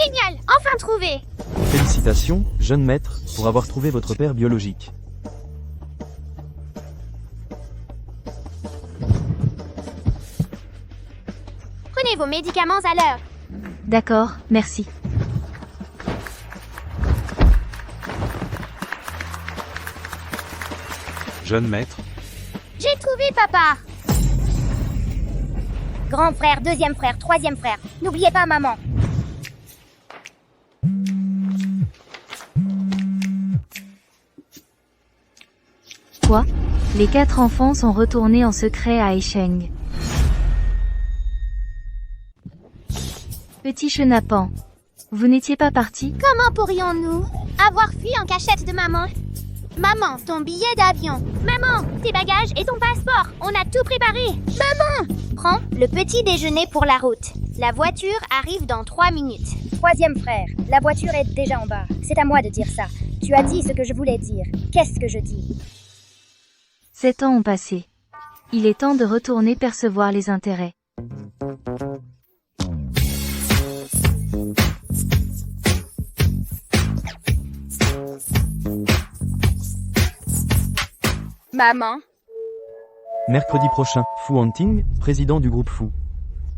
Génial, enfin trouvé. Félicitations, jeune maître, pour avoir trouvé votre père biologique. Prenez vos médicaments à l'heure. D'accord, merci. Jeune maître, J'ai trouvé, papa. Grand frère, deuxième frère, troisième frère. N'oubliez pas maman. Quoi? Les 4 enfants sont retournés en secret à Aicheng. Petit chenapan, vous n'étiez pas parti? Comment pourrions-nous avoir fui en cachette de maman? Maman, ton billet d'avion. Maman, tes bagages et ton passeport. On a tout préparé. Maman! Prends le petit déjeuner pour la route. La voiture arrive dans 3 minutes. Troisième frère, la voiture est déjà en bas. C'est à moi de dire ça. Tu as dit ce que je voulais dire. Qu'est-ce que je dis? 7 ans ont passé. Il est temps de retourner percevoir les intérêts. Maman? Mercredi prochain, Fu Hanting, président du groupe Fu,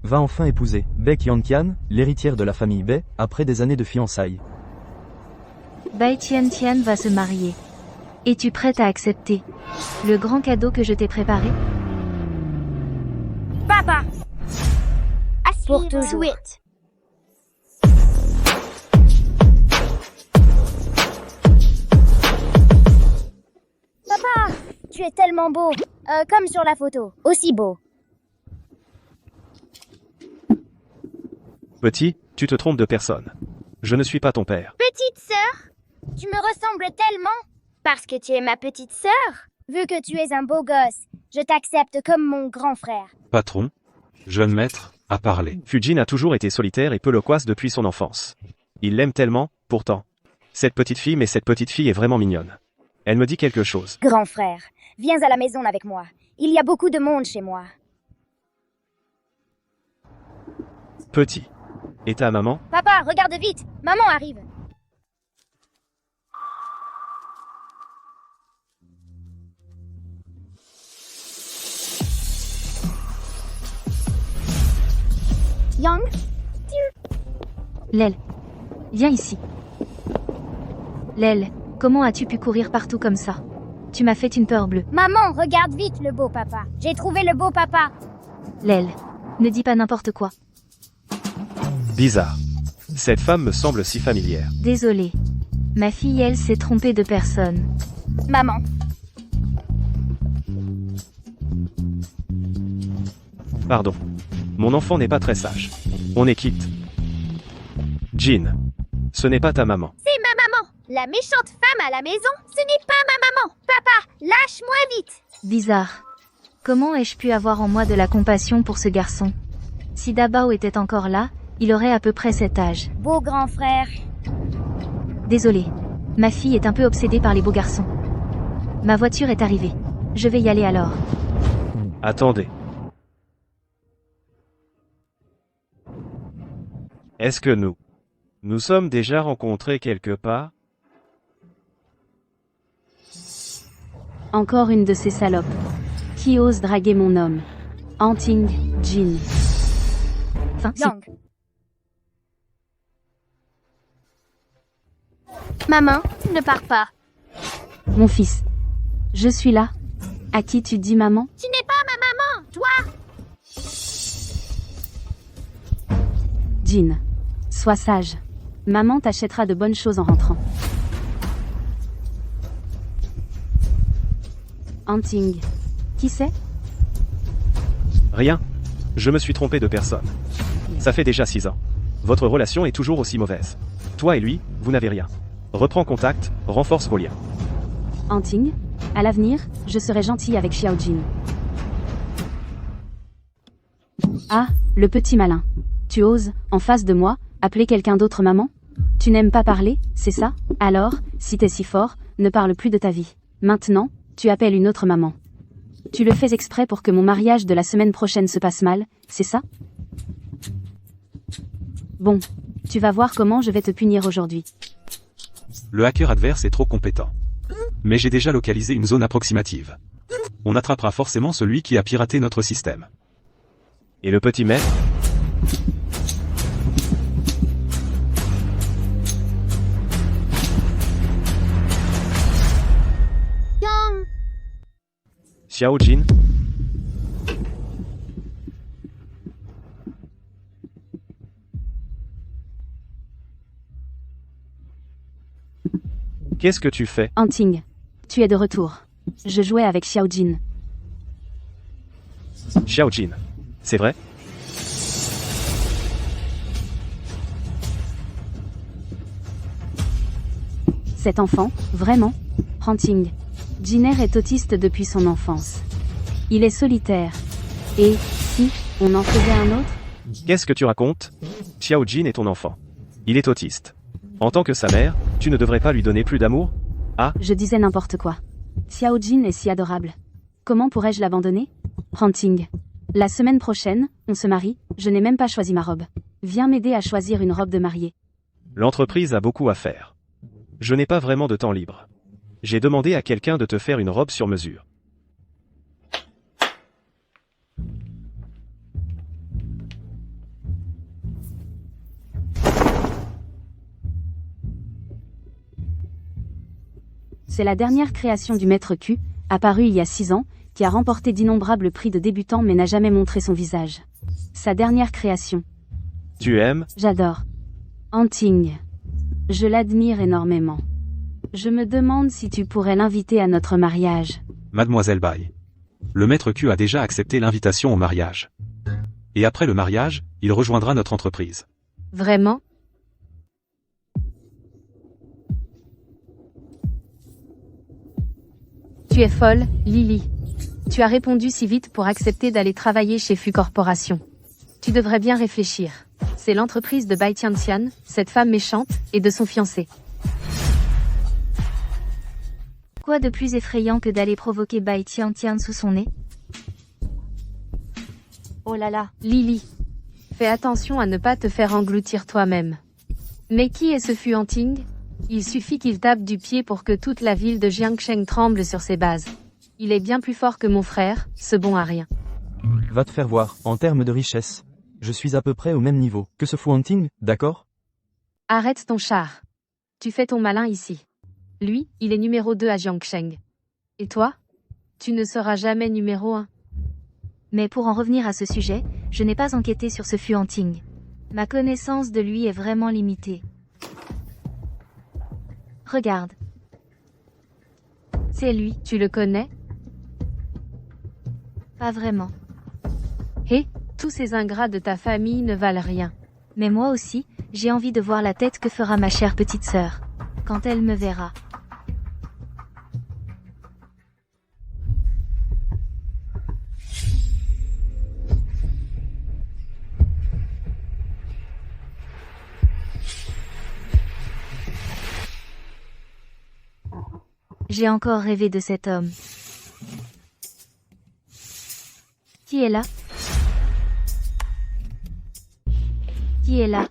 va enfin épouser Baek Yantian, l'héritière de la famille Bae, après des années de fiançailles. Bai Tian Tian va se marier. Es-tu prête à accepter le grand cadeau que je t'ai préparé? Papa! Pour toujours. Sweet. Papa! Tu es tellement beau. Comme sur la photo. Aussi beau. petit, tu te trompes de personne. Je ne suis pas ton père. Petite sœur? Tu me ressembles tellement. Parce que tu es ma petite sœur? Vu que tu es un beau gosse, je t'accepte comme mon grand frère. Patron, jeune maître, a parlé. Fujin a toujours été solitaire et peu loquace depuis son enfance. Il l'aime tellement, pourtant. Cette petite fille est vraiment mignonne. Elle me dit quelque chose. Grand frère, viens à la maison avec moi. Il y a beaucoup de monde chez moi. Petit. Et ta maman? Papa, regarde vite. Maman arrive. Young? Lel. Viens ici. Lel, comment as-tu pu courir partout comme ça? Tu m'as fait une peur bleue. Maman, regarde vite le beau papa. J'ai trouvé le beau papa. Lel. Ne dis pas n'importe quoi. Bizarre. Cette femme me semble si familière. Désolée. Ma fille, elle, s'est trompée de personne. Maman. Pardon. Mon enfant n'est pas très sage. On est quitte. Jean. Ce n'est pas ta maman. C'est ma maman. La méchante femme à la maison, ce n'est pas ma maman. Papa, lâche-moi vite. Bizarre. Comment ai-je pu avoir en moi de la compassion pour ce garçon? Si Dabao était encore là, il aurait à peu près cet âge. Beau grand frère. Désolée. Ma fille est un peu obsédée par les beaux garçons. Ma voiture est arrivée. Je vais y aller alors. Attendez. Est-ce que nous sommes déjà rencontrés quelque part? Encore une de ces salopes. Qui ose draguer mon homme? Hanting, Jin. Enfin, si. Yang. Maman, ne pars pas. Mon fils. Je suis là. À qui tu dis maman? Tu n'es pas ma maman, toi. Jin. Sois sage. Maman t'achètera de bonnes choses en rentrant. Hanting. Qui c'est? Rien. Je me suis trompé de personne. Ça fait déjà 6 ans. Votre relation est toujours aussi mauvaise. Toi et lui, vous n'avez rien. Reprends contact, renforce vos liens. Hanting. À l'avenir, je serai gentille avec Xiao Jin. Ah, le petit malin. Tu oses, en face de moi, appeler quelqu'un d'autre maman? Tu n'aimes pas parler, c'est ça? Alors, si t'es si fort, ne parle plus de ta vie. Maintenant, tu appelles une autre maman. Tu le fais exprès pour que mon mariage de la semaine prochaine se passe mal, c'est ça? Bon, Tu vas voir comment je vais te punir aujourd'hui. Le hacker adverse est trop compétent. Mais j'ai déjà localisé une zone approximative. On attrapera forcément celui qui a piraté notre système. Et le petit maître? Xiao Jin? Qu'est-ce que tu fais? Hanting, tu es de retour. Je jouais avec Xiao Jin. Xiao Jin. C'est vrai? Cet enfant, vraiment? Hanting. Jiner est autiste depuis son enfance. Il est solitaire. Et, si, on en faisait un autre? Qu'est-ce que tu racontes? Xiao Jin est ton enfant. Il est autiste. En tant que sa mère, tu ne devrais pas lui donner plus d'amour? Ah? Je disais n'importe quoi. Xiao Jin est si adorable. Comment pourrais-je l'abandonner? Hanting. La semaine prochaine, on se marie, je n'ai même pas choisi ma robe. Viens m'aider à choisir une robe de mariée. L'entreprise a beaucoup à faire. Je n'ai pas vraiment de temps libre. J'ai demandé à quelqu'un de te faire une robe sur mesure. C'est la dernière création du Maître Q, apparue il y a 6 ans, qui a remporté d'innombrables prix de débutants mais n'a jamais montré son visage. Sa dernière création. Tu aimes? J'adore. Hanting. Je l'admire énormément. Je me demande si tu pourrais l'inviter à notre mariage. Mademoiselle Bai. Le Maître Q a déjà accepté l'invitation au mariage. Et après le mariage, il rejoindra notre entreprise. Vraiment? Tu es folle, Lily. Tu as répondu si vite pour accepter d'aller travailler chez Fu Corporation. Tu devrais bien réfléchir. C'est l'entreprise de Bai Tianxian, cette femme méchante, et de son fiancé. Quoi de plus effrayant que d'aller provoquer Bai Tianxian sous son nez? Oh là là, Lily. Fais attention à ne pas te faire engloutir toi-même. Mais qui est ce Fu Hanting? Il suffit qu'il tape du pied pour que toute la ville de Jiangsheng tremble sur ses bases. Il est bien plus fort que mon frère, ce bon à rien. Va te faire voir, en termes de richesse. Je suis à peu près au même niveau que ce Fu Hanting, d'accord? Arrête ton char. Tu fais ton malin ici. Lui, il est numéro 2 à Jiangsheng. Et toi? Tu ne seras jamais numéro 1. Mais pour en revenir à ce sujet, je n'ai pas enquêté sur ce Fu Hanting. Ma connaissance de lui est vraiment limitée. Regarde. C'est lui. Tu le connais? Pas vraiment. Hé, tous ces ingrats de ta famille ne valent rien. Mais moi aussi, j'ai envie de voir la tête que fera ma chère petite sœur. Quand elle me verra. J'ai encore rêvé de cet homme. Qui est là? Qui est là?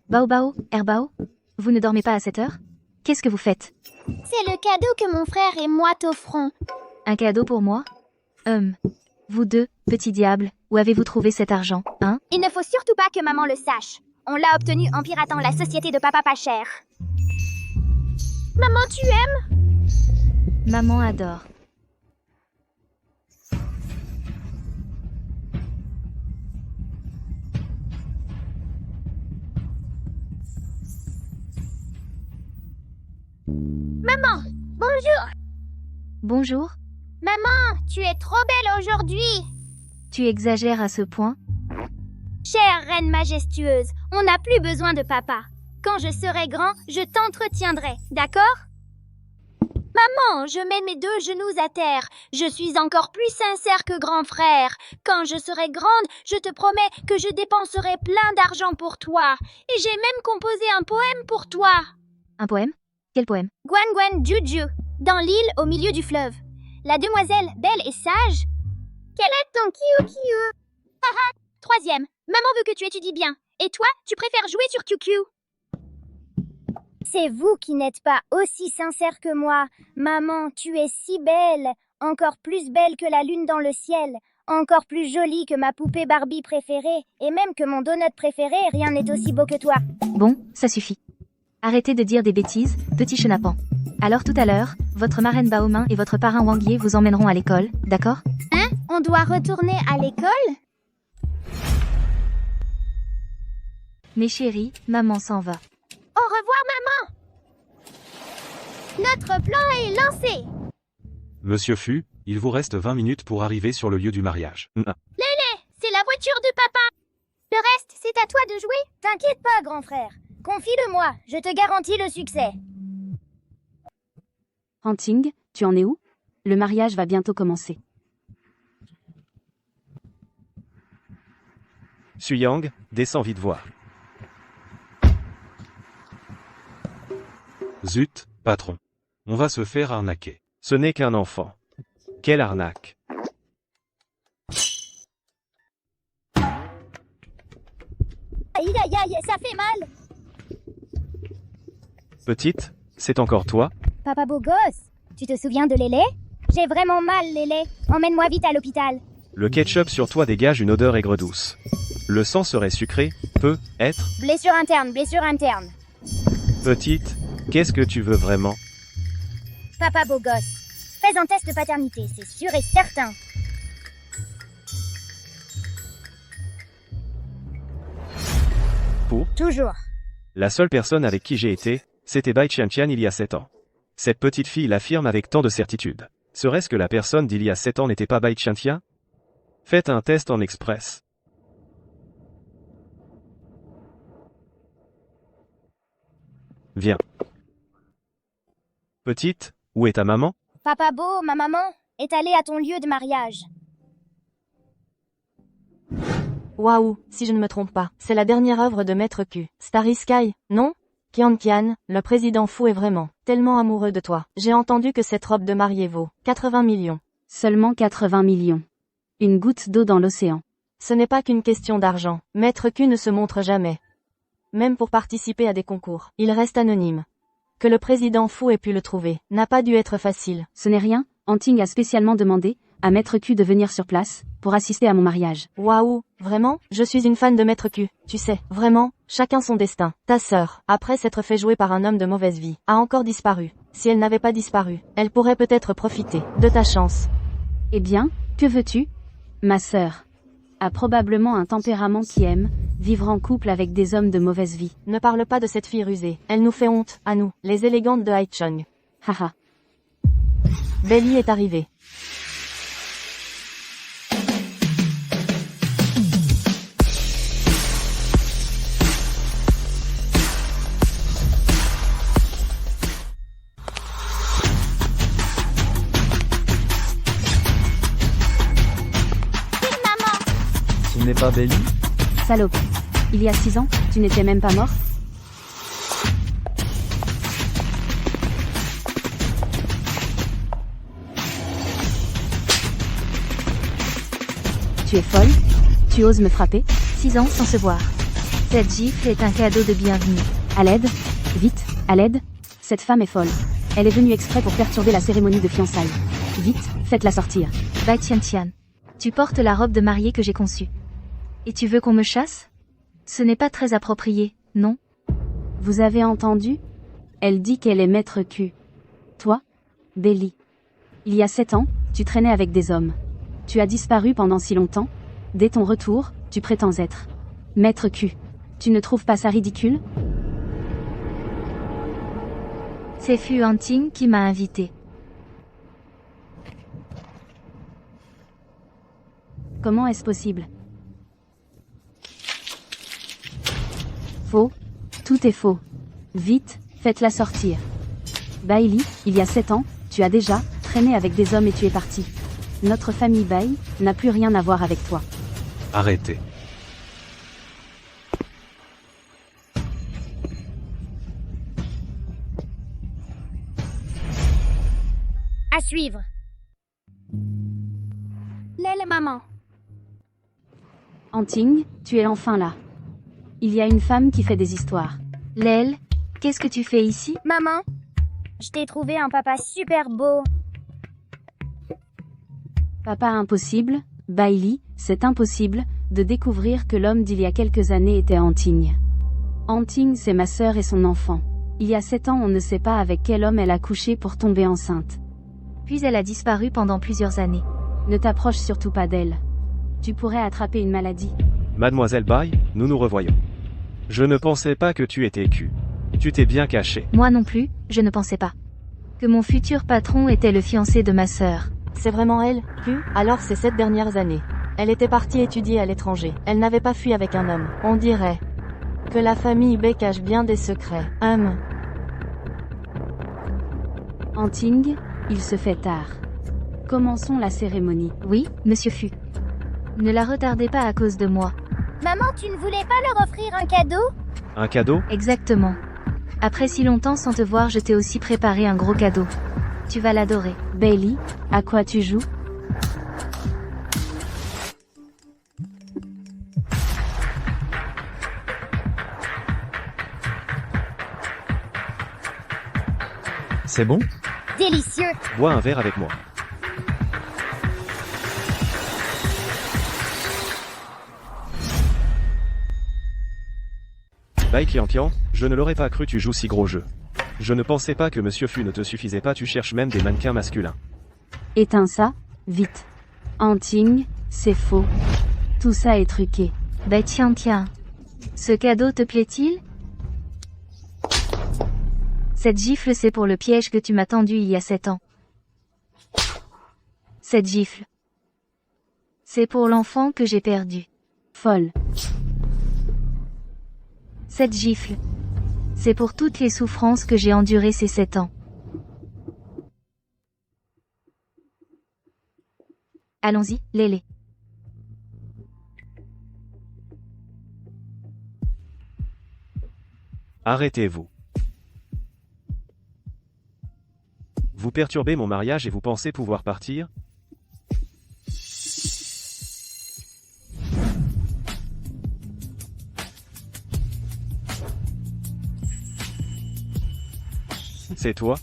Bao Bao, Herbao? Vous ne dormez pas à cette heure? Qu'est-ce que vous faites? C'est le cadeau que mon frère et moi t'offrons. Un cadeau pour moi? Vous deux, petits diables, où avez-vous trouvé cet argent, hein? Il ne faut surtout pas que maman le sache. On l'a obtenu en piratant la société de papa pas cher. Maman, tu aimes? Maman adore. Maman, bonjour. Bonjour. Maman, tu es trop belle aujourd'hui. Tu exagères à ce point? Chère reine majestueuse, on n'a plus besoin de papa. Quand je serai grand, je t'entretiendrai, d'accord? Maman, je mets mes 2 genoux à terre. Je suis encore plus sincère que grand frère. Quand je serai grande, je te promets que je dépenserai plein d'argent pour toi. Et j'ai même composé un poème pour toi. Un poème? Quel poème? Guan Guan Juju, dans l'île au milieu du fleuve. La demoiselle belle et sage. Quel est ton QQ? Haha, 3e. Maman veut que tu étudies bien. Et toi, tu préfères jouer sur QQ. C'est vous qui n'êtes pas aussi sincère que moi. Maman, tu es si belle, encore plus belle que la lune dans le ciel, encore plus jolie que ma poupée Barbie préférée, et même que mon donut préféré, rien n'est aussi beau que toi. Bon, ça suffit. Arrêtez de dire des bêtises, petit chenapan. Alors tout à l'heure, votre marraine Baomin et votre parrain Wangier vous emmèneront à l'école, d'accord? Hein? On doit retourner à l'école? Mes chéris, maman s'en va. Au revoir, maman! Notre plan est lancé! Monsieur Fu, il vous reste 20 minutes pour arriver sur le lieu du mariage. C'est la voiture de papa! Le reste, c'est à toi de jouer? T'inquiète pas, grand frère. Confie-le-moi, je te garantis le succès. Hanting, tu en es où? Le mariage va bientôt commencer. Suyang, descends vite voir. Zut, patron. On va se faire arnaquer. Ce n'est qu'un enfant. Quelle arnaque. Aïe aïe aïe, ça fait mal. Petite, c'est encore toi? Papa beau gosse, tu te souviens de Lélé? J'ai vraiment mal, Lélé. Emmène-moi vite à l'hôpital. Le ketchup sur toi dégage une odeur aigre-douce. Le sang serait sucré, peut être. Blessure interne, blessure interne. Petite, qu'est-ce que tu veux vraiment? Papa beau gosse, fais un test de paternité, c'est sûr et certain. Pour Toujours. la seule personne avec qui j'ai été, c'était Bai Qianqian il y a 7 ans. Cette petite fille l'affirme avec tant de certitude. Serait-ce que la personne d'il y a 7 ans n'était pas Bai Qianqian? Faites un test en express. Viens. Petite, où est ta maman? Papa beau, ma maman, est allée à ton lieu de mariage. Waouh, si je ne me trompe pas, c'est la dernière œuvre de Maître Q. Starry Sky, non? Qianqian, le président fou est vraiment tellement amoureux de toi. J'ai entendu que cette robe de mariée vaut 80 millions. Seulement 80 millions. Une goutte d'eau dans l'océan. Ce n'est pas qu'une question d'argent. Maître Q ne se montre jamais. Même pour participer à des concours, il reste anonyme. Que le président fou ait pu le trouver, n'a pas dû être facile. Ce n'est rien, Hanting a spécialement demandé à Maître Q de venir sur place pour assister à mon mariage. Waouh, vraiment? Je suis une fan de Maître Q. Tu sais, vraiment, chacun son destin. Ta sœur, après s'être fait jouer par un homme de mauvaise vie, a encore disparu. Si elle n'avait pas disparu, elle pourrait peut-être profiter de ta chance. Eh bien, que veux-tu? Ma sœur a probablement un tempérament qui aime vivre en couple avec des hommes de mauvaise vie. Ne parle pas de cette fille rusée. Elle nous fait honte, à nous, les élégantes de Haichong. Haha. Belly est arrivée. Ce n'est pas Belly? Salope. Il y a 6 ans, tu n'étais même pas morte? Tu es folle? Tu oses me frapper? 6 ans sans se voir. Cette gifle est un cadeau de bienvenue. À l'aide? Vite, à l'aide? Cette femme est folle. Elle est venue exprès pour perturber la cérémonie de fiançailles. Vite, faites-la sortir. Bai Qianqian, tu portes la robe de mariée que j'ai conçue. Et tu veux qu'on me chasse? Ce n'est pas très approprié, non? Vous avez entendu? Elle dit qu'elle est Maître Q. Toi? Belly. Il y a 7 ans, tu traînais avec des hommes. Tu as disparu pendant si longtemps. Dès ton retour, tu prétends être Maître Q. Tu ne trouves pas ça ridicule? C'est Fu Hanting qui m'a invité. Comment est-ce possible? Faux. Tout est faux. Vite, faites-la sortir. Bailey, il y a 7 ans, tu as déjà traîné avec des hommes et tu es parti. Notre famille Bai n'a plus rien à voir avec toi. Arrêtez. À suivre. L'aile, maman. Hanting, tu es enfin là. Il y a une femme qui fait des histoires. Lel, Qu'est-ce que tu fais ici? Maman, je t'ai trouvé un papa super beau. Papa impossible, Bailey, c'est impossible, de découvrir que l'homme d'il y a quelques années était Anting. Anting, c'est ma sœur et son enfant. Il y a 7 ans, on ne sait pas avec quel homme elle a couché pour tomber enceinte. Puis elle a disparu pendant plusieurs années. Ne t'approche surtout pas d'elle. Tu pourrais attraper une maladie. Mademoiselle Bai, nous nous revoyons. Je ne pensais pas que tu étais cul. Tu t'es bien caché. Moi non plus, je ne pensais pas. Que mon futur patron était le fiancé de ma sœur. C'est vraiment elle, Fu? Alors ces 7 dernières années. Elle était partie étudier à l'étranger. Elle n'avait pas fui avec un homme. On dirait que la famille Bai cache bien des secrets. Anting, il se fait tard. Commençons la cérémonie. Oui, monsieur Fu. Ne la retardez pas à cause de moi. Maman, tu ne voulais pas leur offrir un cadeau? Un cadeau? Exactement. Après si longtemps sans te voir, je t'ai aussi préparé un gros cadeau. Tu vas l'adorer. Bailey, à quoi tu joues? C'est bon? Délicieux. Bois un verre avec moi. Bai Qianqian, je ne l'aurais pas cru, tu joues si gros jeu. Je ne pensais pas que Monsieur Fu ne te suffisait pas, tu cherches même des mannequins masculins. Éteins ça, vite. Anting, c'est faux. Tout ça est truqué. Bah tiens. Ce cadeau te plaît-il? Cette gifle, c'est pour le piège que tu m'as tendu il y a 7 ans. Cette gifle, c'est pour l'enfant que j'ai perdu. Folle. Cette gifle, c'est pour toutes les souffrances que j'ai endurées ces 7 ans. Allons-y, Lélé. Arrêtez-vous. Vous perturbez mon mariage et vous pensez pouvoir partir? C'est toi?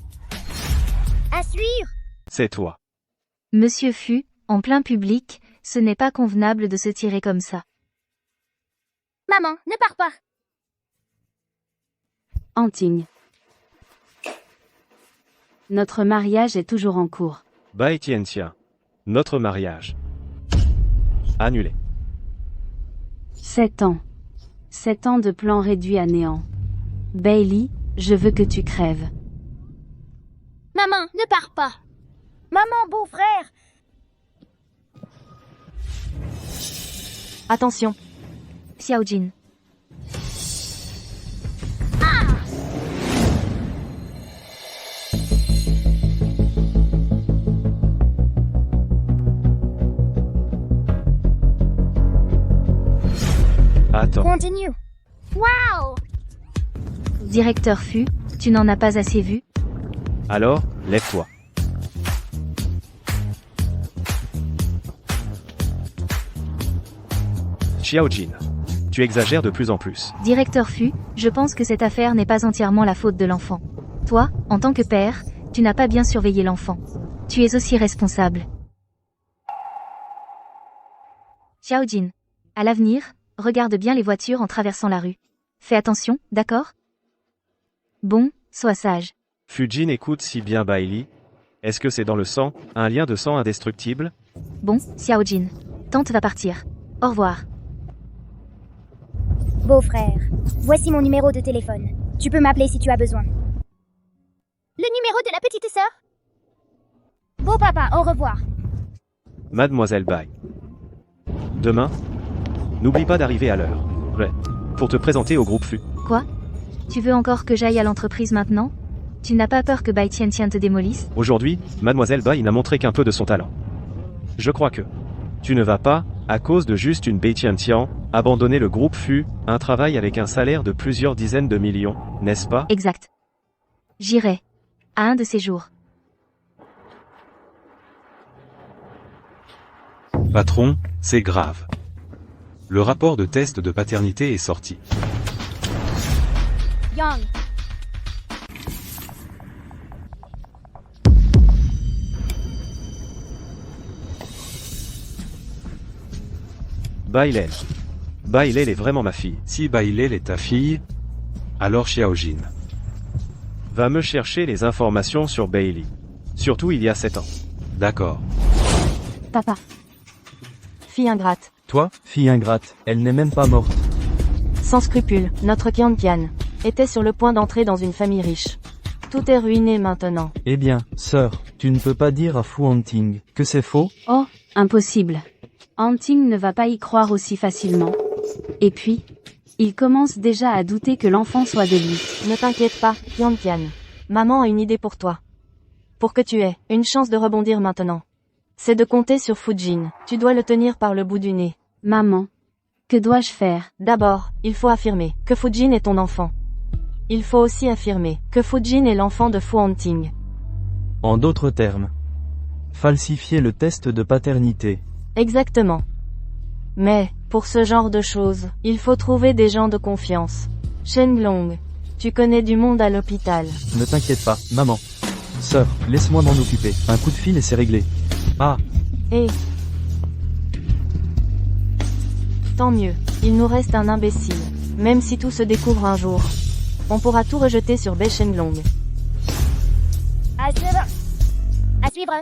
À suivre. C'est toi. Monsieur Fu, en plein public, ce n'est pas convenable de se tirer comme ça. Maman, ne pars pas. Anting. Notre mariage est toujours en cours. Bai Tianxia. Notre mariage. Annulé. 7 ans. 7 ans de plan réduit à néant. Bailey, je veux que tu crèves. Maman, ne pars pas. Maman, beau-frère. Attention. Xiaojin. Attends. Continue. Waouh. Directeur Fu, tu n'en as pas assez vu? Alors, lève-toi. Xiaojin. Tu exagères de plus en plus. Directeur Fu, je pense que cette affaire n'est pas entièrement la faute de l'enfant. Toi, en tant que père, tu n'as pas bien surveillé l'enfant. Tu es aussi responsable. Xiaojin. À l'avenir, regarde bien les voitures en traversant la rue. Fais attention, d'accord? Bon, sois sage. Fujin écoute si bien Bailey. Est-ce que c'est dans le sang, un lien de sang indestructible? Bon, Xiaojin. Tante va partir. Au revoir. Beau-frère, voici mon numéro de téléphone. Tu peux m'appeler si tu as besoin. Le numéro de la petite sœur? Beau papa, au revoir. Mademoiselle Bai. Demain, n'oublie pas d'arriver à l'heure. Ouais. Pour te présenter au groupe Fu. Quoi? Tu veux encore que j'aille à l'entreprise maintenant? Tu n'as pas peur que Bai Tianqian te démolisse? Aujourd'hui, Mademoiselle Bai n'a montré qu'un peu de son talent. Je crois que tu ne vas pas, à cause de juste une Bai Tianqian, abandonner le groupe Fu, un travail avec un salaire de plusieurs dizaines de millions, n'est-ce pas? Exact. J'irai. À un de ces jours. Patron, c'est grave. Le rapport de test de paternité est sorti. Yang, Bailel. Bailel est vraiment ma fille. Si Bailel est ta fille, alors Xiaojin. Va me chercher les informations sur Bailey. Surtout il y a 7 ans. D'accord. Papa. Fille ingrate. Toi, fille ingrate, elle n'est même pas morte. Sans scrupule, notre Qianqian était sur le point d'entrer dans une famille riche. Tout est ruiné maintenant. Eh bien, sœur, tu ne peux pas dire à Fu Hanting que c'est faux? Oh, impossible. Hanting ne va pas y croire aussi facilement. Et puis, il commence déjà à douter que l'enfant soit de lui. Ne t'inquiète pas, Qianqian. Maman a une idée pour toi. Pour que tu aies une chance de rebondir maintenant. C'est de compter sur Fujin. Tu dois le tenir par le bout du nez. Maman. Que dois-je faire? D'abord, il faut affirmer que Fujin est ton enfant. Il faut aussi affirmer que Fujin est l'enfant de Fu Hanting. En d'autres termes, falsifier le test de paternité. Exactement. Mais, pour ce genre de choses, il faut trouver des gens de confiance. Shenlong, tu connais du monde à l'hôpital. Ne t'inquiète pas, maman. Sœur, laisse-moi m'en occuper. Un coup de fil et c'est réglé. Ah, Et... Tant mieux, il nous reste un imbécile. Même si tout se découvre un jour, on pourra tout rejeter sur Bei Shenlong. À suivre. À suivre.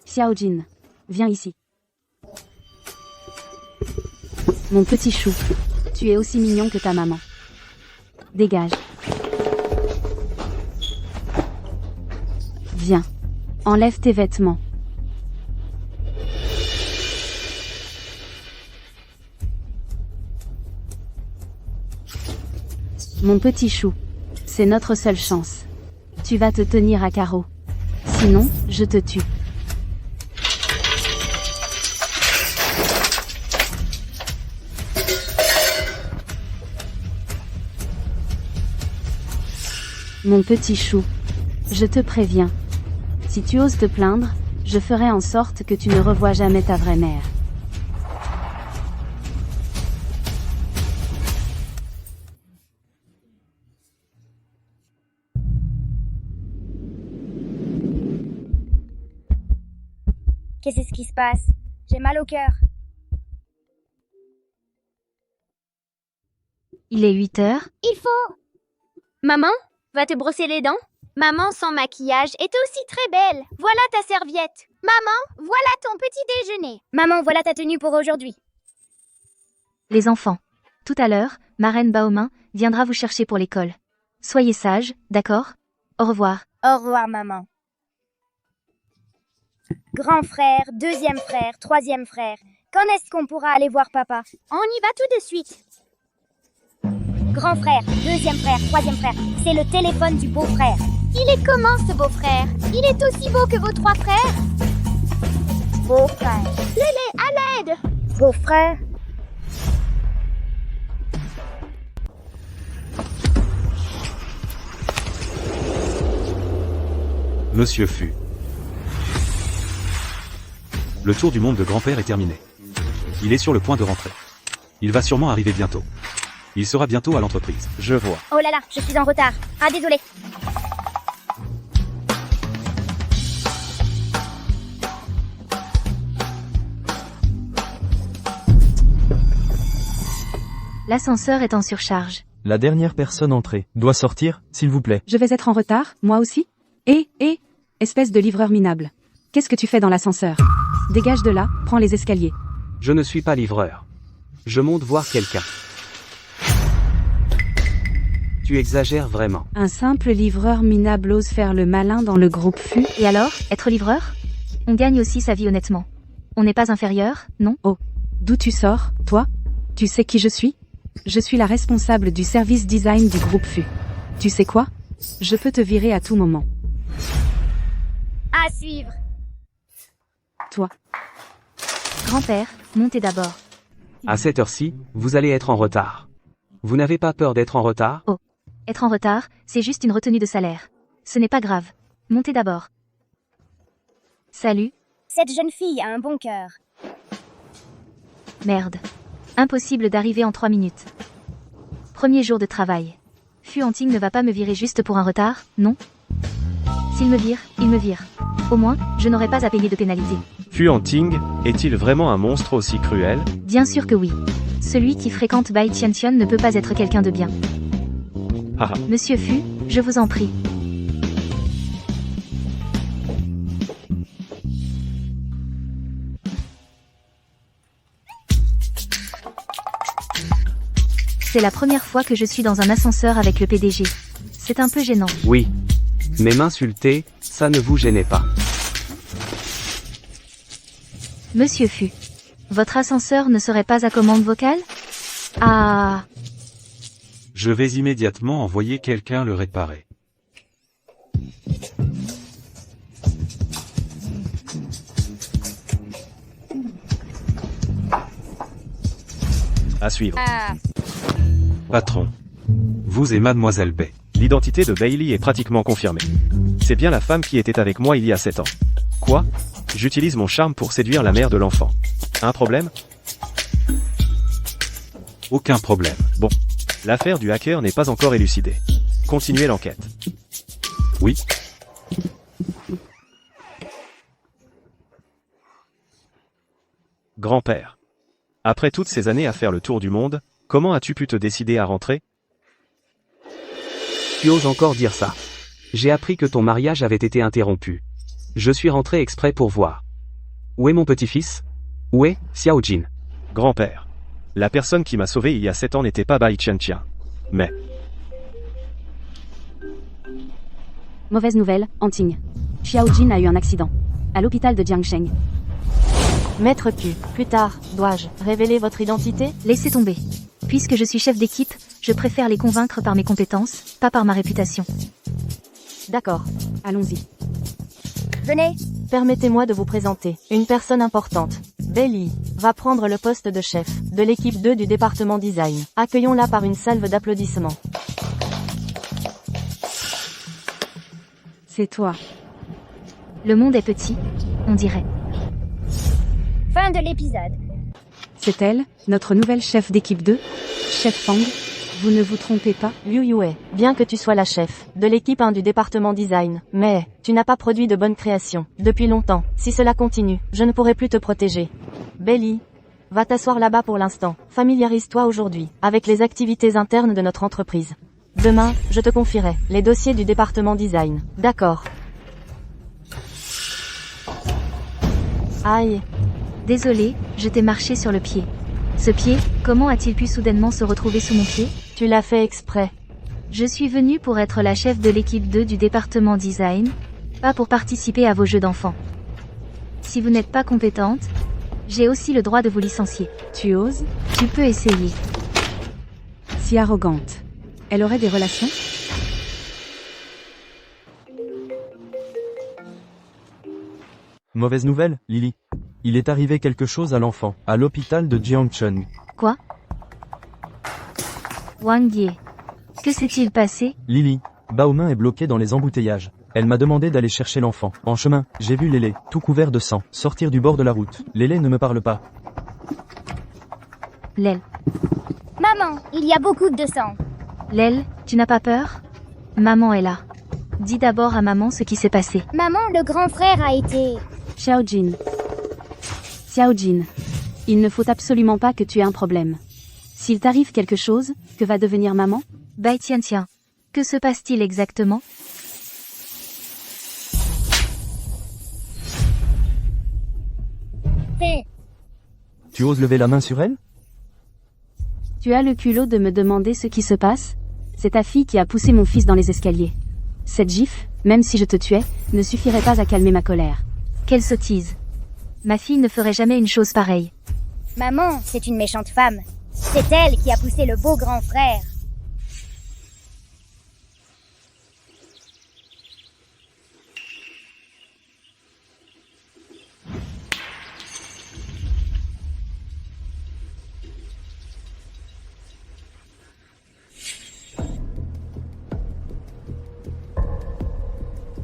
Xiaojin. Viens ici. Mon petit chou. Tu es aussi mignon que ta maman. Dégage. Viens. Enlève tes vêtements. Mon petit chou. C'est notre seule chance. Tu vas te tenir à carreau. Sinon, je te tue. Mon petit chou. Je te préviens. Si tu oses te plaindre, je ferai en sorte que tu ne revoies jamais ta vraie mère. Qu'est-ce qui se passe? J'ai mal au cœur. Il est 8 heures. Il faut... Maman, va te brosser les dents? Maman sans maquillage est aussi très belle. Voilà ta serviette. Maman, voilà ton petit déjeuner. Maman, voilà ta tenue pour aujourd'hui. Les enfants. Tout à l'heure, Marraine Baomin viendra vous chercher pour l'école. Soyez sages, d'accord? Au revoir. Au revoir, maman. Grand frère, deuxième frère, troisième frère. Quand est-ce qu'on pourra aller voir papa? On y va tout de suite. Grand frère, deuxième frère, troisième frère. C'est le téléphone du beau-frère. Il est comment ce beau-frère? Il est aussi beau que vos 3 frères? Beau-frère. Lélé, à l'aide! Beau-frère. Monsieur Fu. Le tour du monde de grand-père est terminé. Il est sur le point de rentrer. Il va sûrement arriver bientôt. Il sera bientôt à l'entreprise. Je vois. Oh là là, je suis en retard. Ah, désolé. L'ascenseur est en surcharge. la dernière personne entrée doit sortir, s'il vous plaît. Je vais être en retard, moi aussi? Espèce de livreur minable. Qu'est-ce que tu fais dans l'ascenseur? Dégage de là, prends les escaliers. Je ne suis pas livreur. Je monte voir quelqu'un. Tu exagères vraiment. Un simple livreur minable ose faire le malin dans le groupe Fu. Et alors, être livreur? On gagne aussi sa vie honnêtement. On n'est pas inférieur, non? Oh. D'où tu sors, toi? Tu sais qui je suis? Je suis la responsable du service design du groupe Fu. Tu sais quoi? Je peux te virer à tout moment. À suivre. Toi. Grand-père, montez d'abord. À cette heure-ci, vous allez être en retard. Vous n'avez pas peur d'être en retard? Oh. Être en retard, c'est juste une retenue de salaire. Ce n'est pas grave. Montez d'abord. Salut. Cette jeune fille a un bon cœur. Merde. Impossible d'arriver en 3 minutes. Premier jour de travail. Fu Hanting ne va pas me virer juste pour un retard, non? S'il me vire, il me vire. Au moins, je n'aurai pas à payer de pénalité. Fu Hanting est-il vraiment un monstre aussi cruel? Bien sûr que oui. Celui qui fréquente Bai Tiantian ne peut pas être quelqu'un de bien. Haha. Monsieur Fu, je vous en prie. C'est la première fois que je suis dans un ascenseur avec le PDG. C'est un peu gênant. Oui. Mais m'insulter, ça ne vous gênait pas. Monsieur Fu, votre ascenseur ne serait pas à commande vocale? Ah, Je vais immédiatement envoyer quelqu'un le réparer. À suivre. Patron. Vous et mademoiselle Bay. L'identité de Bailey est pratiquement confirmée. C'est bien la femme qui était avec moi il y a 7 ans. Quoi? J'utilise mon charme pour séduire la mère de l'enfant. Un problème? Aucun problème. Bon. L'affaire du hacker n'est pas encore élucidée. Continuez l'enquête. Oui. Grand-père. Après toutes ces années à faire le tour du monde, comment as-tu pu te décider à rentrer? Tu oses encore dire ça. J'ai appris que ton mariage avait été interrompu. Je suis rentré exprès pour voir. Où est mon petit-fils? Où est Xiao Jin? Grand-père. La personne qui m'a sauvé il y a 7 ans n'était pas Bai Tiantian. Mais, Mauvaise nouvelle, Hanting. Xiao Jin a eu un accident. À l'hôpital de Jiangsheng. Maître Q, plus tard, dois-je révéler votre identité? laissez tomber. Puisque je suis chef d'équipe, je préfère les convaincre par mes compétences, pas par ma réputation. D'accord. Allons-y. Venez. Permettez-moi de vous présenter une personne importante. Bailey va prendre le poste de chef de l'équipe 2 du département design. Accueillons-la par une salve d'applaudissements. C'est toi. Le monde est petit, on dirait. Fin de l'épisode. C'est elle, notre nouvelle chef d'équipe 2. Chef Fang, vous ne vous trompez pas? Liu Yue, bien que tu sois la chef de l'équipe 1 du département design, mais tu n'as pas produit de bonnes créations depuis longtemps. Si cela continue, je ne pourrai plus te protéger. Bailey, va t'asseoir là-bas pour l'instant. Familiarise-toi aujourd'hui avec les activités internes de notre entreprise. Demain, je te confierai les dossiers du département design. D'accord. Aïe. Désolé, je t'ai marché sur le pied. Ce pied, comment a-t-il pu soudainement se retrouver sous mon pied? Tu l'as fait exprès. Je suis venue pour être la chef de l'équipe 2 du département design, pas pour participer à vos jeux d'enfants. Si vous n'êtes pas compétente, j'ai aussi le droit de vous licencier. Tu oses? Tu peux essayer. Si arrogante. Elle aurait des relations? Mauvaise nouvelle, Lily. Il est arrivé quelque chose à l'enfant, à l'hôpital de Jiangcheng. Quoi? Wang Ye. Que s'est-il passé? Lily, Baomin est bloquée dans les embouteillages. Elle m'a demandé d'aller chercher l'enfant. En chemin, j'ai vu Lélé, tout couvert de sang, sortir du bord de la route. Lélé ne me parle pas. Lel. Maman, il y a beaucoup de sang. Lel, tu n'as pas peur? Maman est là. Dis d'abord à maman ce qui s'est passé. Maman, le grand frère a été... Xiao Jin. Xiao Jin. Il ne faut absolument pas que tu aies un problème. S'il t'arrive quelque chose, que va devenir maman? Bai Tiantian. Que se passe-t-il exactement? Tu oses lever la main sur elle? Tu as le culot de me demander ce qui se passe? C'est ta fille qui a poussé mon fils dans les escaliers. Cette gifle, même si je te tuais, ne suffirait pas à calmer ma colère. Quelle sottise. Ma fille ne ferait jamais une chose pareille. Maman, c'est une méchante femme. C'est elle qui a poussé le beau grand frère.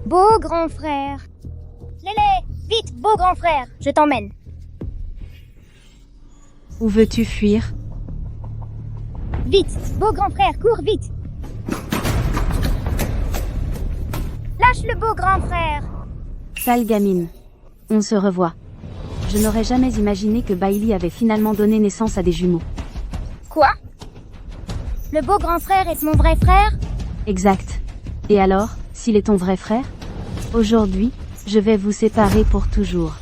Beau grand frère. Lélé, vite, beau grand frère, je t'emmène. Où veux-tu fuir? Vite, beau grand frère, cours vite. Lâche le beau grand frère. Sale gamine. On se revoit. Je n'aurais jamais imaginé que Bailey avait finalement donné naissance à des jumeaux. Quoi? Le beau grand frère est mon vrai frère? Exact. Et alors, s'il est ton vrai frère? Aujourd'hui, je vais vous séparer pour toujours.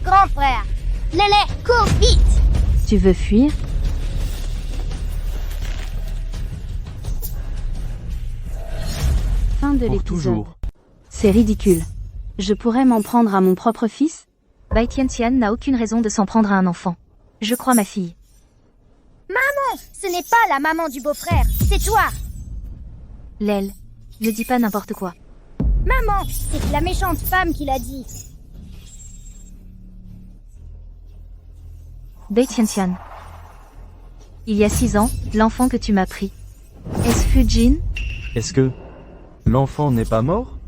Grand frère! Lélé, cours vite! Tu veux fuir? Fin de Pour l'épisode. toujours. C'est ridicule. Je pourrais m'en prendre à mon propre fils? Bai Tiantian n'a aucune raison de s'en prendre à un enfant. Je crois ma fille. Ce n'est pas la maman du beau-frère, c'est toi! Lel, ne dis pas n'importe quoi. Maman, c'est la méchante femme qui l'a dit. Bai Tiantian. Il y a 6 ans, l'enfant que tu m'as pris. Est-ce Fujin? Est-ce que l'enfant n'est pas mort?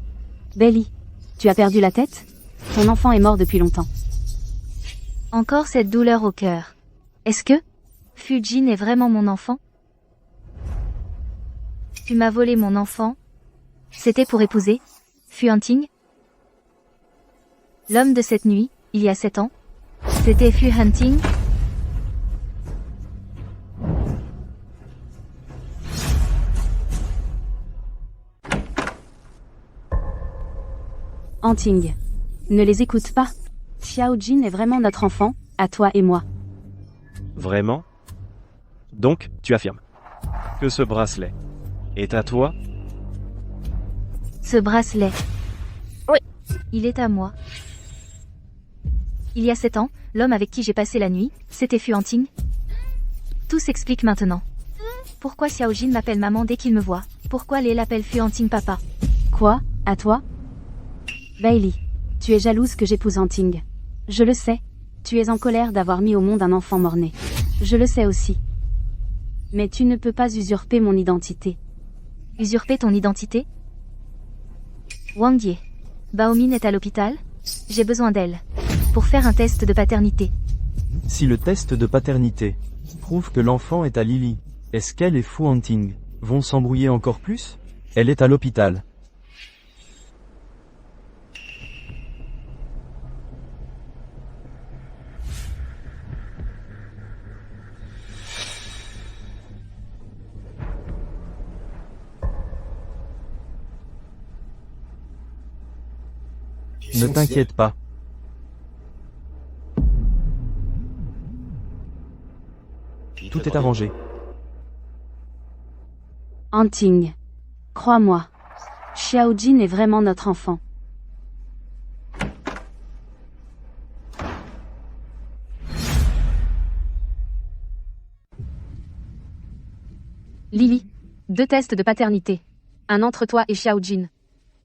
Bailey, tu as perdu la tête? Ton enfant est mort depuis longtemps. Encore cette douleur au cœur. Est-ce que Fujin est vraiment mon enfant? Tu m'as volé mon enfant? C'était pour épouser Fu Hanting? L'homme de cette nuit, il y a 7 ans? C'était Fu Hanting? Hanting. Ne les écoute pas. Xiao Jin est vraiment notre enfant, à toi et moi. Vraiment? Donc, tu affirmes que ce bracelet est à toi? Ce bracelet. Oui. Il est à moi. Il y a 7 ans, l'homme avec qui j'ai passé la nuit, c'était Fu Hanting. Tout s'explique maintenant. Pourquoi Xiao Jin m'appelle maman dès qu'il me voit? Pourquoi Lé l'appelle Fu Hanting papa? Quoi? À toi? Bailey, tu es jalouse que j'épouse Hanting. Je le sais. Tu es en colère d'avoir mis au monde un enfant mort-né. Je le sais aussi. Mais tu ne peux pas usurper mon identité. Usurper ton identité? Wang Ye. Baomin est à l'hôpital? J'ai besoin d'elle. Pour faire un test de paternité. Si le test de paternité prouve que l'enfant est à Lily, est-ce qu'elle et Fu Hanting vont s'embrouiller encore plus? Elle est à l'hôpital. Ne t'inquiète pas. Tout est arrangé. Hanting. Crois-moi. Xiao Jin est vraiment notre enfant. Lily. 2 tests de paternité. Un entre toi et Xiao Jin.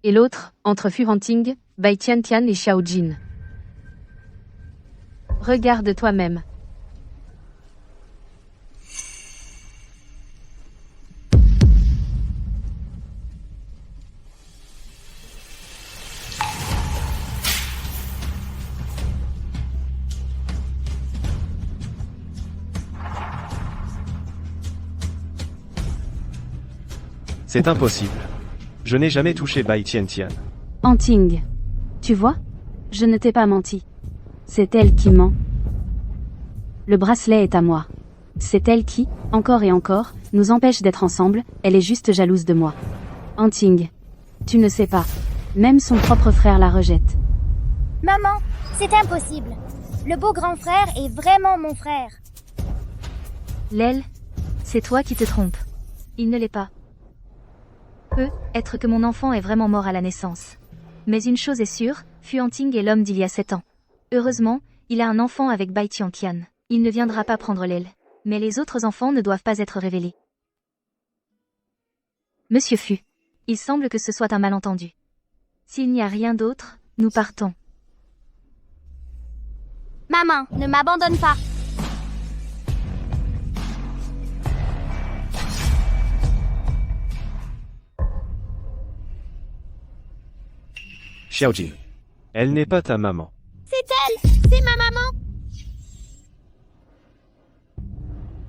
Et l'autre, entre Fu Hanting, Bai Tiantian et Xiao Jin. Regarde toi-même. C'est impossible. Je n'ai jamais touché Bai Tiantian. Hanting. Tu vois? Je ne t'ai pas menti. C'est elle qui ment. Le bracelet est à moi. C'est elle qui, encore et encore, nous empêche d'être ensemble, elle est juste jalouse de moi. Hanting. Tu ne sais pas. Même son propre frère la rejette. Maman, c'est impossible. Le beau grand frère est vraiment mon frère. Lel, c'est toi qui te trompes. Il ne l'est pas. Peut être que mon enfant est vraiment mort à la naissance. Mais une chose est sûre, Fu Hanting est l'homme d'il y a 7 ans. Heureusement, il a un enfant avec Bai Tiantian. Il ne viendra pas prendre l'aile. Mais les autres enfants ne doivent pas être révélés. Monsieur Fu, il semble que ce soit un malentendu. S'il n'y a rien d'autre, nous partons. Maman, ne m'abandonne pas. Xiaojin. Elle n'est pas ta maman. C'est elle, c'est ma maman.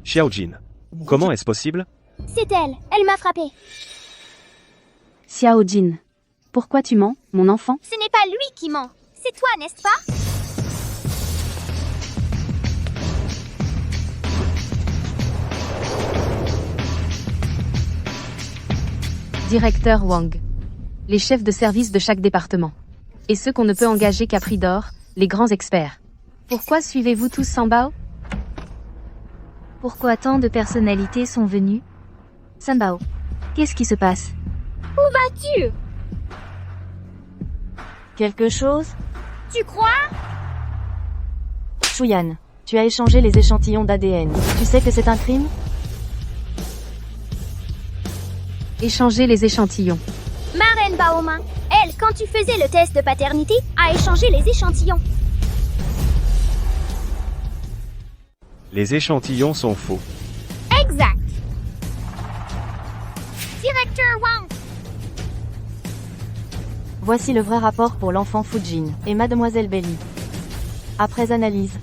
Xiaojin. Comment est-ce possible? C'est elle. Elle m'a frappée. Xiao Jin. Pourquoi tu mens, mon enfant? Ce n'est pas lui qui ment. C'est toi, n'est-ce pas? Directeur Wang. Les chefs de service de chaque département. Et ceux qu'on ne peut engager qu'à prix d'or, les grands experts. Pourquoi suivez-vous tous Sanbao? Pourquoi tant de personnalités sont venues? Sanbao, qu'est-ce qui se passe? Vas-tu? Quelque chose? Tu crois? Shuyan, tu as échangé les échantillons d'ADN. Tu sais que c'est un crime? Échangez les échantillons. Ma reine Baoma, elle, quand tu faisais le test de paternité, a échangé les échantillons. Les échantillons sont faux. Exact. Directeur Wang. Voici le vrai rapport pour l'enfant Fujin et Mademoiselle Belly. Après analyse.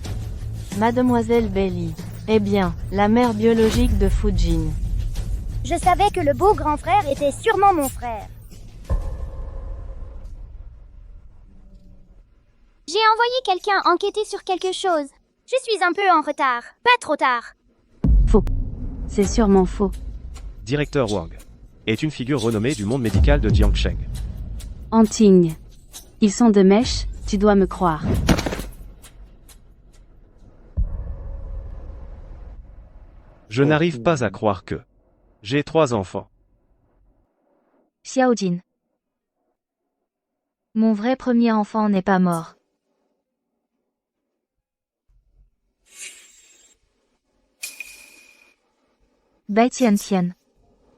Mademoiselle Belly est bien la mère biologique de Fujin. Je savais que le beau grand frère était sûrement mon frère. J'ai envoyé quelqu'un enquêter sur quelque chose. Je suis un peu en retard. Pas trop tard. Faux. C'est sûrement faux. Directeur Wang est une figure renommée du monde médical de Jiangsheng. Anting. Ils sont de mèche, tu dois me croire. Je n'arrive pas à croire que j'ai 3 enfants. Xiao Jin. Mon vrai premier enfant n'est pas mort. Bai Tiantian.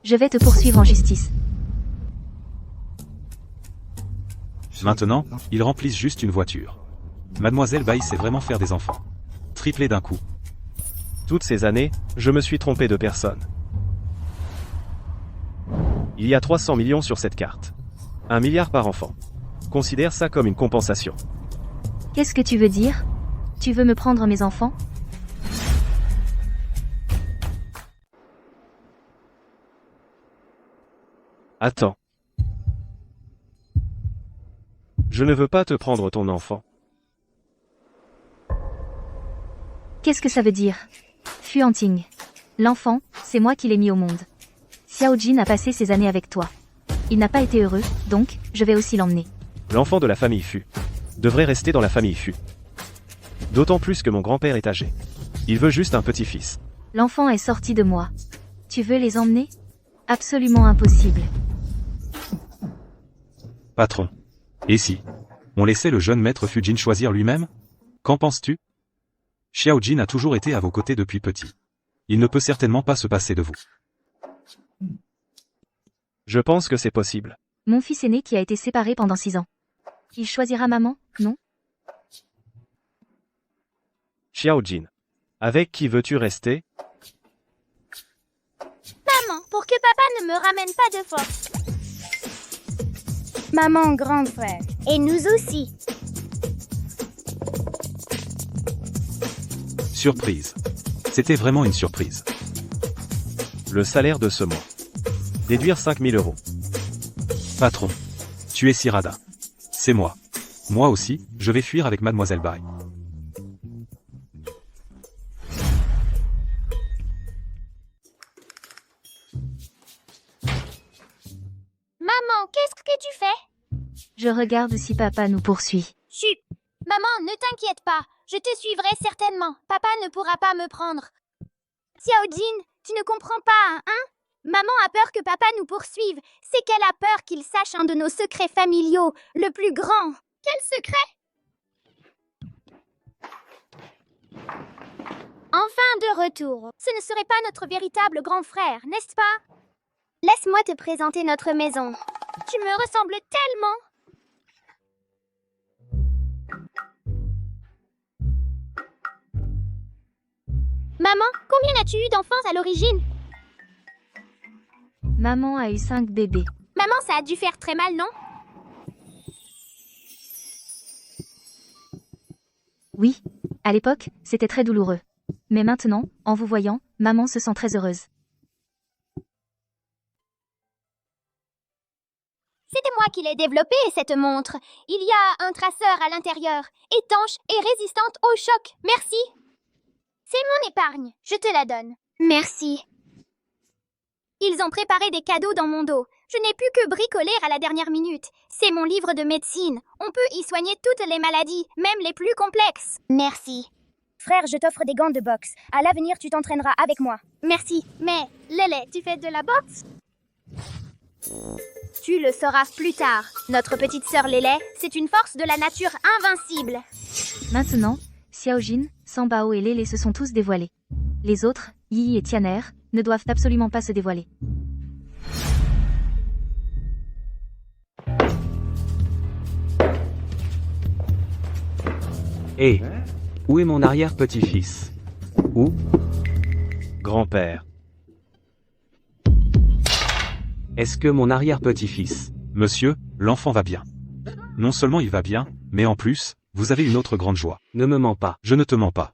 Je vais te poursuivre en justice. Maintenant, ils remplissent juste une voiture. Mademoiselle Bai sait vraiment faire des enfants. Triplé d'un coup. Toutes ces années, je me suis trompé de personne. Il y a 300 millions sur cette carte. 1 milliard par enfant. Considère ça comme une compensation. Qu'est-ce que tu veux dire? Tu veux me prendre mes enfants? Attends. Je ne veux pas te prendre ton enfant. Qu'est-ce que ça veut dire? Fuanting. L'enfant, c'est moi qui l'ai mis au monde. Xiao Jin a passé ses années avec toi. Il n'a pas été heureux, donc, je vais aussi l'emmener. L'enfant de la famille Fu devrait rester dans la famille Fu. D'autant plus que mon grand-père est âgé. Il veut juste un petit-fils. L'enfant est sorti de moi. Tu veux les emmener? Absolument impossible. Patron. Et si on laissait le jeune maître Fujin choisir lui-même? Qu'en penses-tu? Xiao Jin a toujours été à vos côtés depuis petit. Il ne peut certainement pas se passer de vous. Je pense que c'est possible. Mon fils aîné qui a été séparé pendant 6 ans. Il choisira maman, non? Xiao Jin. Avec qui veux-tu rester? Maman, pour que papa ne me ramène pas de force. Maman, grand frère. Et nous aussi. Surprise. C'était vraiment une surprise. Le salaire de ce mois. Déduire 5000 €. Patron. Tu es si radin. C'est moi. Moi aussi, je vais fuir avec Mademoiselle Bai. Maman, qu'est-ce que tu fais? Je regarde si papa nous poursuit. Chut. Maman, ne t'inquiète pas. Je te suivrai certainement. Papa ne pourra pas me prendre. Xiao Jin, tu ne comprends pas, hein? Maman a peur que papa nous poursuive. C'est qu'elle a peur qu'il sache un de nos secrets familiaux, le plus grand. Quel secret? Enfin de retour. Ce ne serait pas notre véritable grand frère, n'est-ce pas? Laisse-moi te présenter notre maison. Tu me ressembles tellement. Maman, combien as-tu eu d'enfants à l'origine? Maman a eu 5 bébés. Maman, ça a dû faire très mal, non? Oui, à l'époque, c'était très douloureux. Mais maintenant, en vous voyant, maman se sent très heureuse. moi qui l'ai développée, cette montre. Il y a un traceur à l'intérieur, étanche et résistante au choc. Merci. C'est mon épargne, je te la donne. Merci. Ils ont préparé des cadeaux dans mon dos. Je n'ai pu que bricoler à la dernière minute. C'est mon livre de médecine. On peut y soigner toutes les maladies, même les plus complexes. Merci. Frère, je t'offre des gants de boxe. À l'avenir, tu t'entraîneras avec moi. Merci. Mais, Lélé, tu fais de la boxe? Tu le sauras plus tard. Notre petite sœur Lélé, c'est une force de la nature invincible. Maintenant, Xiaojin, Sambao et Lélé se sont tous dévoilés. Les autres, Yi et Tianer, ne doivent absolument pas se dévoiler. Hé, où est mon arrière-petit-fils? Où? Grand-père. Est-ce que mon arrière-petit-fils? Monsieur, l'enfant va bien. Non seulement il va bien, mais en plus, vous avez une autre grande joie. Ne me mens pas. Je ne te mens pas.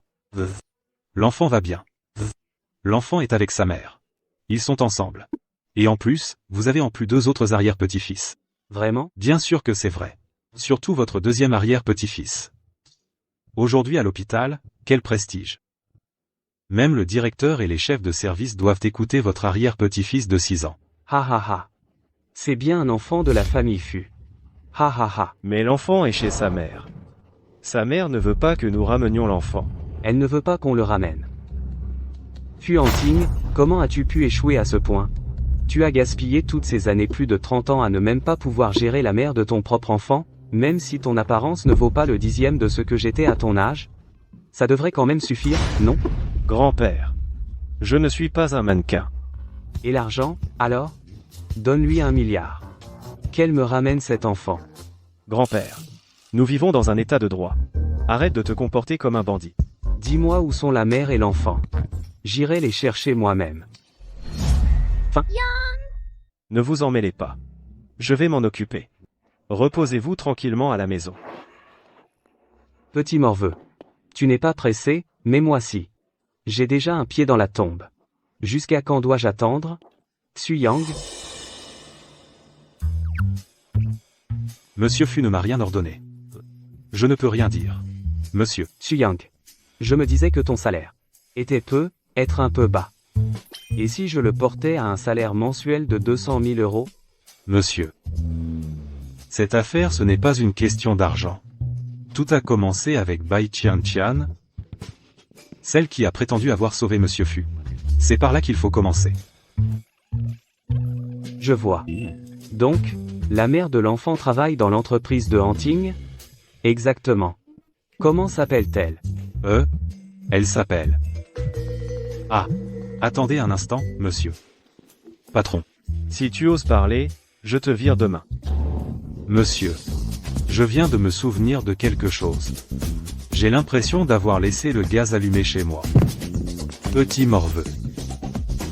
L'enfant va bien. L'enfant est avec sa mère. Ils sont ensemble. Et en plus, vous avez en plus 2 autres arrière-petits-fils. Vraiment? Bien sûr que c'est vrai. Surtout votre deuxième arrière-petit-fils. Aujourd'hui à l'hôpital, quel prestige. Même le directeur et les chefs de service doivent écouter votre arrière-petit-fils de 6 ans. Ha ha ha. C'est bien un enfant de la famille Fu. Ha ha ha. Mais l'enfant est chez sa mère. Sa mère ne veut pas que nous ramenions l'enfant. Elle ne veut pas qu'on le ramène. Fu Hanting, comment as-tu pu échouer à ce point? Tu as gaspillé toutes ces années, plus de 30 ans, à ne même pas pouvoir gérer la mère de ton propre enfant, même si ton apparence ne vaut pas le 10e de ce que j'étais à ton âge? Ça devrait quand même suffire, non? Grand-père. Je ne suis pas un mannequin. Et l'argent, alors? Donne-lui 1 milliard. Qu'elle me ramène cet enfant. Grand-père. Nous vivons dans un état de droit. Arrête de te comporter comme un bandit. Dis-moi où sont la mère et l'enfant. J'irai les chercher moi-même. Ne vous en mêlez pas. Je vais m'en occuper. Reposez-vous tranquillement à la maison. Petit morveux. Tu n'es pas pressé, mais moi si. J'ai déjà un pied dans la tombe. Jusqu'à quand dois-je attendre? Xu-Yang? Monsieur Fu ne m'a rien ordonné. Je ne peux rien dire. Monsieur. Xu-Yang. Je me disais que ton salaire était être un peu bas. Et si je le portais à un salaire mensuel de 200 000 euros? Monsieur. Cette affaire, ce n'est pas une question d'argent. Tout a commencé avec Bai Qianqian, celle qui a prétendu avoir sauvé Monsieur Fu. C'est par là qu'il faut commencer. Je vois. Donc, la mère de l'enfant travaille dans l'entreprise de Hanting? Exactement. Comment s'appelle-t-elle? Elle s'appelle... Ah. Attendez un instant, monsieur. Patron. Si tu oses parler, je te vire demain. Monsieur. Je viens de me souvenir de quelque chose. J'ai l'impression d'avoir laissé le gaz allumé chez moi. Petit morveux.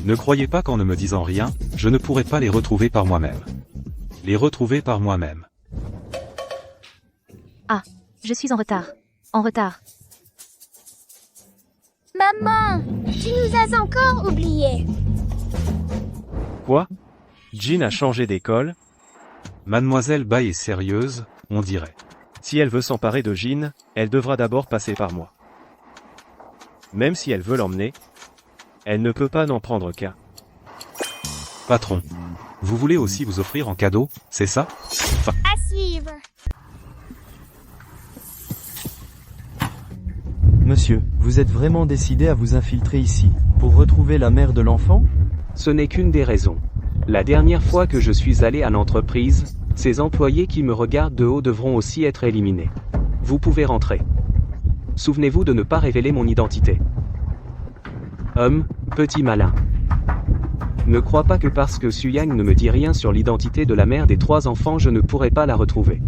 Ne croyez pas qu'en ne me disant rien, je ne pourrai pas les retrouver par moi-même. Les retrouver par moi-même. Ah, je suis en retard. En retard. Maman, tu nous as encore oubliés. Quoi? Jean a changé d'école? Mademoiselle Bai est sérieuse, on dirait. Si elle veut s'emparer de Jean, elle devra d'abord passer par moi. Même si elle veut l'emmener, elle ne peut pas n'en prendre qu'un. Patron. Vous voulez aussi vous offrir en cadeau, c'est ça? À suivre. Monsieur, vous êtes vraiment décidé à vous infiltrer ici, pour retrouver la mère de l'enfant? Ce n'est qu'une des raisons. La dernière fois que je suis allé à l'entreprise, ces employés qui me regardent de haut devront aussi être éliminés. Vous pouvez rentrer. Souvenez-vous de ne pas révéler mon identité. Homme, petit malin. Ne crois pas que parce que Xu-Yang ne me dit rien sur l'identité de la mère des 3 enfants, je ne pourrai pas la retrouver.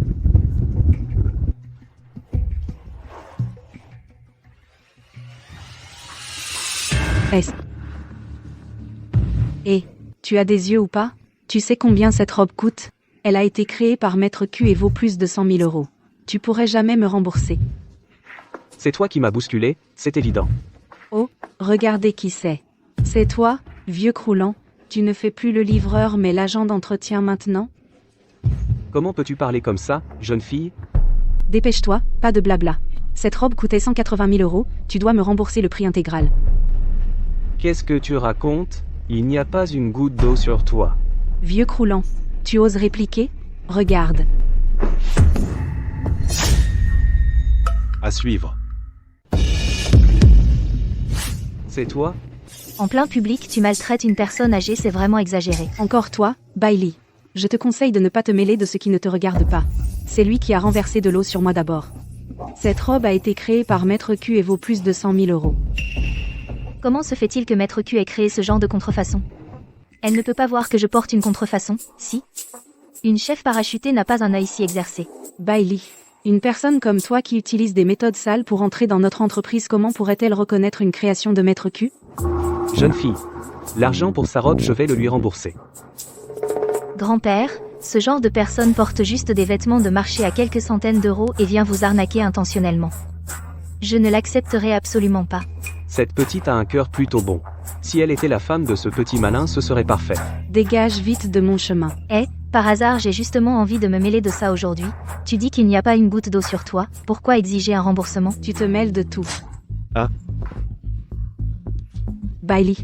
Et, tu as des yeux ou pas? Tu sais combien cette robe coûte? Elle a été créée par Maître Q et vaut plus de 100 000 euros. Tu pourrais jamais me rembourser. C'est toi qui m'as bousculé, c'est évident. Oh, regardez qui c'est. C'est toi, vieux croulant. Tu ne fais plus le livreur mais l'agent d'entretien maintenant? Comment peux-tu parler comme ça, jeune fille? Dépêche-toi, pas de blabla. Cette robe coûtait 180 000 €, tu dois me rembourser le prix intégral. Qu'est-ce que tu racontes? Il n'y a pas une goutte d'eau sur toi. Vieux croulant. Tu oses répliquer? Regarde. À suivre. C'est toi? En plein public, tu maltraites une personne âgée, c'est vraiment exagéré. Encore toi, Bailey. Je te conseille de ne pas te mêler de ce qui ne te regarde pas. C'est lui qui a renversé de l'eau sur moi d'abord. Cette robe a été créée par Maître Q et vaut plus de 100 000 €. Comment se fait-il que Maître Q ait créé ce genre de contrefaçon? Elle ne peut pas voir que je porte une contrefaçon, si? Une chef parachutée n'a pas un œil si exercé. Bailey. Une personne comme toi qui utilise des méthodes sales pour entrer dans notre entreprise, comment pourrait-elle reconnaître une création de Maître Q? Jeune fille. L'argent pour sa robe, je vais le lui rembourser. Grand-père, ce genre de personne porte juste des vêtements de marché à quelques centaines d'euros et vient vous arnaquer intentionnellement. Je ne l'accepterai absolument pas. Cette petite a un cœur plutôt bon. Si elle était la femme de ce petit malin, ce serait parfait. Dégage vite de mon chemin. Par hasard, j'ai justement envie de me mêler de ça aujourd'hui. Tu dis qu'il n'y a pas une goutte d'eau sur toi, pourquoi exiger un remboursement? Tu te mêles de tout. Ah. Bailey.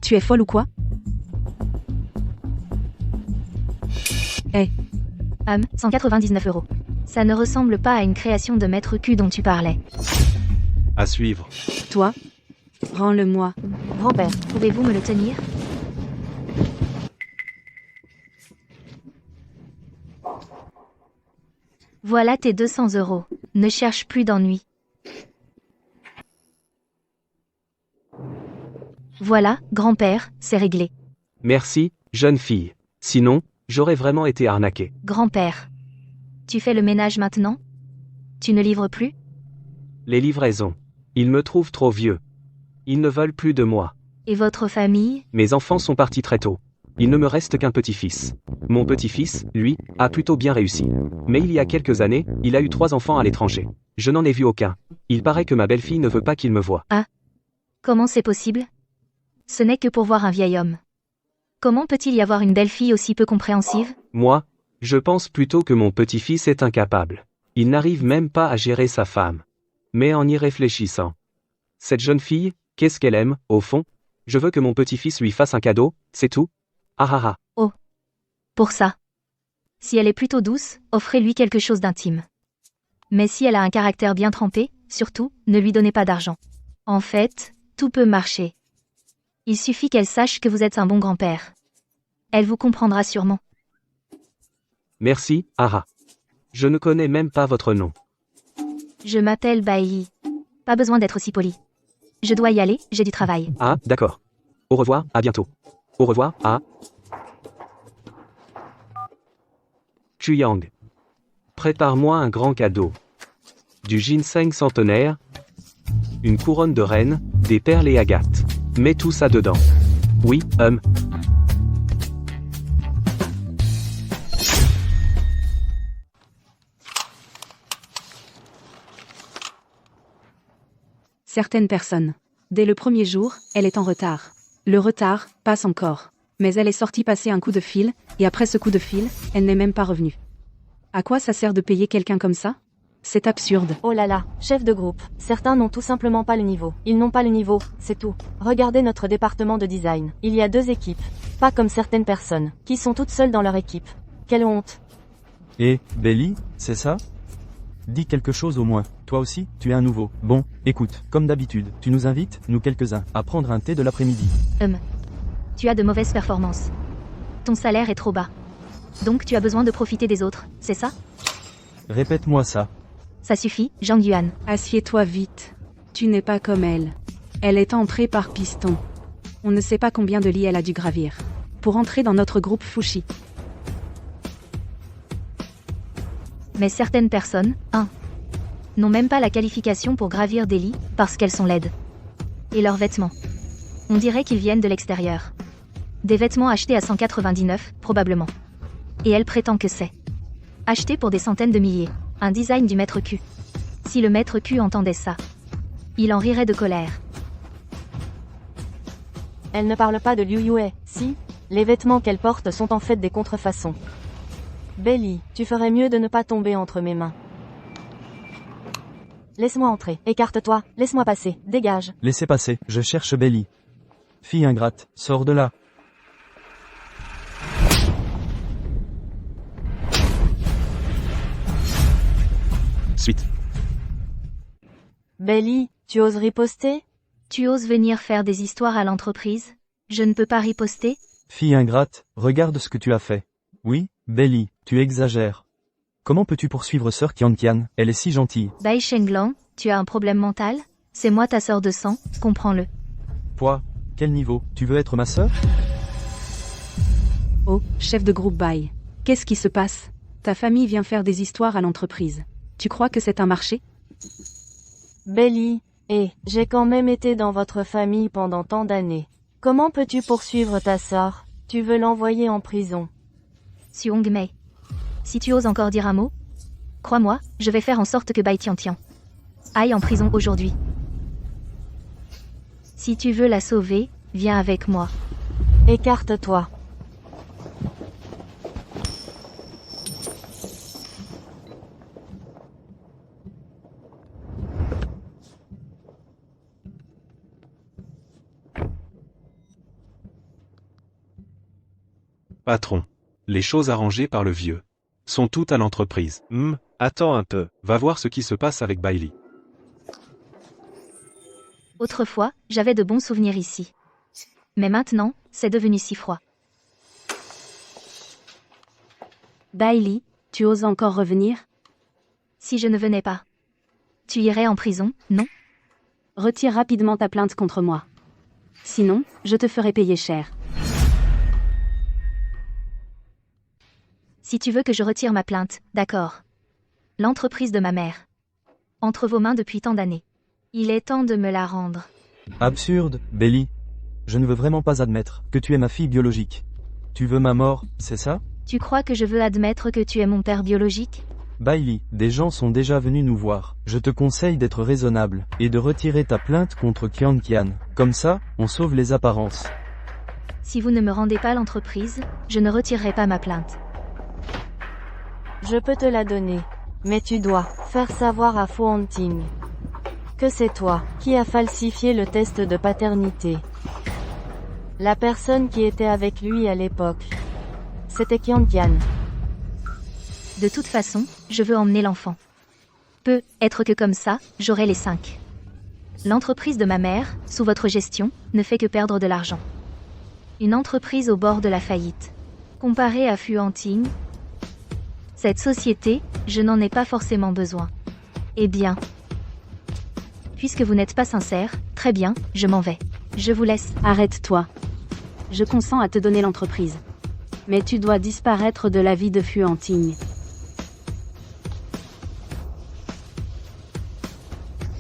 Tu es folle ou quoi? 199 €. Ça ne ressemble pas à une création de Maître Q dont tu parlais. À suivre. Toi? Rends-le-moi. Grand-père, pouvez-vous me le tenir? Voilà tes 200 €. Ne cherche plus d'ennui. Voilà, grand-père, c'est réglé. Merci, jeune fille. Sinon, j'aurais vraiment été arnaqué. Grand-père. Tu fais le ménage maintenant? Tu ne livres plus? Les livraisons. Ils me trouvent trop vieux. Ils ne veulent plus de moi. Et votre famille? Mes enfants sont partis très tôt. Il ne me reste qu'un petit-fils. Mon petit-fils, lui, a plutôt bien réussi. Mais il y a quelques années, il a eu 3 enfants à l'étranger. Je n'en ai vu aucun. Il paraît que ma belle-fille ne veut pas qu'il me voie. Ah. Comment c'est possible? Ce n'est que pour voir un vieil homme. Comment peut-il y avoir une belle-fille aussi peu compréhensive? Moi, je pense plutôt que mon petit-fils est incapable. Il n'arrive même pas à gérer sa femme. Mais en y réfléchissant. Cette jeune fille, qu'est-ce qu'elle aime, au fond? Je veux que mon petit-fils lui fasse un cadeau, c'est tout? Ah ah ah. Oh. Pour ça. Si elle est plutôt douce, offrez-lui quelque chose d'intime. Mais si elle a un caractère bien trempé, surtout, ne lui donnez pas d'argent. En fait, tout peut marcher. Il suffit qu'elle sache que vous êtes un bon grand-père. Elle vous comprendra sûrement. Merci, Ara. Je ne connais même pas votre nom. Je m'appelle Bailey. Pas besoin d'être si poli. Je dois y aller, j'ai du travail. Ah, d'accord. Au revoir, à bientôt. Au revoir, ah. Chuyang. Prépare-moi un grand cadeau. Du ginseng centenaire, une couronne de reine, des perles et agates. Mets tout ça dedans. Oui, Certaines personnes. Dès le premier jour, elle est en retard. Le retard passe encore. Mais elle est sortie passer un coup de fil, et après ce coup de fil, elle n'est même pas revenue. À quoi ça sert de payer quelqu'un comme ça? C'est absurde. Oh là là, chef de groupe, certains n'ont tout simplement pas le niveau. Ils n'ont pas le niveau, c'est tout. Regardez notre département de design. Il y a 2 équipes. Pas comme certaines personnes, qui sont toutes seules dans leur équipe. Quelle honte. Et, Bailey, c'est ça? Dis quelque chose au moins. Toi aussi, tu es un nouveau. Bon, écoute, comme d'habitude, tu nous invites, nous quelques-uns, à prendre un thé de l'après-midi. Tu as de mauvaises performances. Ton salaire est trop bas. Donc tu as besoin de profiter des autres, c'est ça? Répète-moi ça. Ça suffit, Zhang Yuan. Assieds-toi vite. Tu n'es pas comme elle. Elle est entrée par piston. On ne sait pas combien de lits elle a dû gravir. Pour entrer dans notre groupe Fushi. Mais certaines personnes, n'ont même pas la qualification pour gravir des lits, parce qu'elles sont laides. Et leurs vêtements. On dirait qu'ils viennent de l'extérieur. Des vêtements achetés à 199, probablement. Et elle prétend que c'est acheté pour des centaines de milliers. Un design du Maître Q. Si le Maître Q entendait ça, il en rirait de colère. Elle ne parle pas de Liu Yue, si? Les vêtements qu'elle porte sont en fait des contrefaçons. Belly, tu ferais mieux de ne pas tomber entre mes mains. Laisse-moi entrer. Écarte-toi. Laisse-moi passer. Dégage. Laissez passer, je cherche Belly. Fille ingrate, sors de là. Suite. Belly, tu oses riposter? Tu oses venir faire des histoires à l'entreprise? Je ne peux pas riposter? Fille ingrate, regarde ce que tu as fait. Oui, Belly, tu exagères. Comment peux-tu poursuivre sœur Qianqian? Elle est si gentille. Bai Shenglang, tu as un problème mental? C'est moi ta sœur de sang, comprends-le. Quoi? Quel niveau? Tu veux être ma sœur? Oh, chef de groupe Bai. Qu'est-ce qui se passe? Ta famille vient faire des histoires à l'entreprise. Tu crois que c'est un marché? Belly, j'ai quand même été dans votre famille pendant tant d'années. Comment peux-tu poursuivre ta sœur? Tu veux l'envoyer en prison. Suong Mei. Si tu oses encore dire un mot, crois-moi, je vais faire en sorte que Bai Tiantian aille en prison aujourd'hui. Si tu veux la sauver, viens avec moi. Écarte-toi. Patron. Les choses arrangées par le vieux sont toutes à l'entreprise. Attends un peu. Va voir ce qui se passe avec Bailey. Autrefois, j'avais de bons souvenirs ici. Mais maintenant, c'est devenu si froid. Bailey, tu oses encore revenir? Si je ne venais pas, tu irais en prison, non? Retire rapidement ta plainte contre moi. Sinon, je te ferai payer cher. Si tu veux que je retire ma plainte, d'accord. L'entreprise de ma mère. Entre vos mains depuis tant d'années. Il est temps de me la rendre. Absurde, Belly. Je ne veux vraiment pas admettre que tu es ma fille biologique. Tu veux ma mort, c'est ça? Tu crois que je veux admettre que tu es mon père biologique? Bailey, des gens sont déjà venus nous voir. Je te conseille d'être raisonnable et de retirer ta plainte contre Qianqian. Comme ça, on sauve les apparences. Si vous ne me rendez pas l'entreprise, je ne retirerai pas ma plainte. Je peux te la donner. Mais tu dois faire savoir à Fu Hanting que c'est toi qui as falsifié le test de paternité. La personne qui était avec lui à l'époque, c'était Qianqian. De toute façon, je veux emmener l'enfant. Peut être que comme ça, j'aurai les 5. L'entreprise de ma mère, sous votre gestion, ne fait que perdre de l'argent. Une entreprise au bord de la faillite. Comparée à Fu Hanting, cette société, je n'en ai pas forcément besoin. Eh bien, puisque vous n'êtes pas sincère, très bien, je m'en vais. Je vous laisse. Arrête-toi. Je consens à te donner l'entreprise. Mais tu dois disparaître de la vie de Fu Hanting.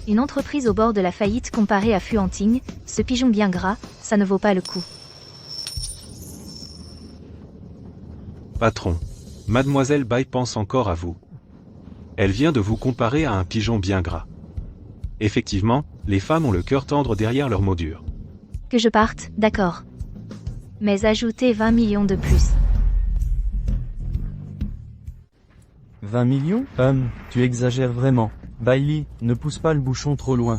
Une entreprise au bord de la faillite comparée à Fu Hanting, ce pigeon bien gras, ça ne vaut pas le coup. Patron. Mademoiselle Bai pense encore à vous. Elle vient de vous comparer à un pigeon bien gras. Effectivement, les femmes ont le cœur tendre derrière leurs mots durs. Que je parte, d'accord. Mais ajoutez 20 millions de plus. 20 millions? Tu exagères vraiment. Bailey, ne pousse pas le bouchon trop loin.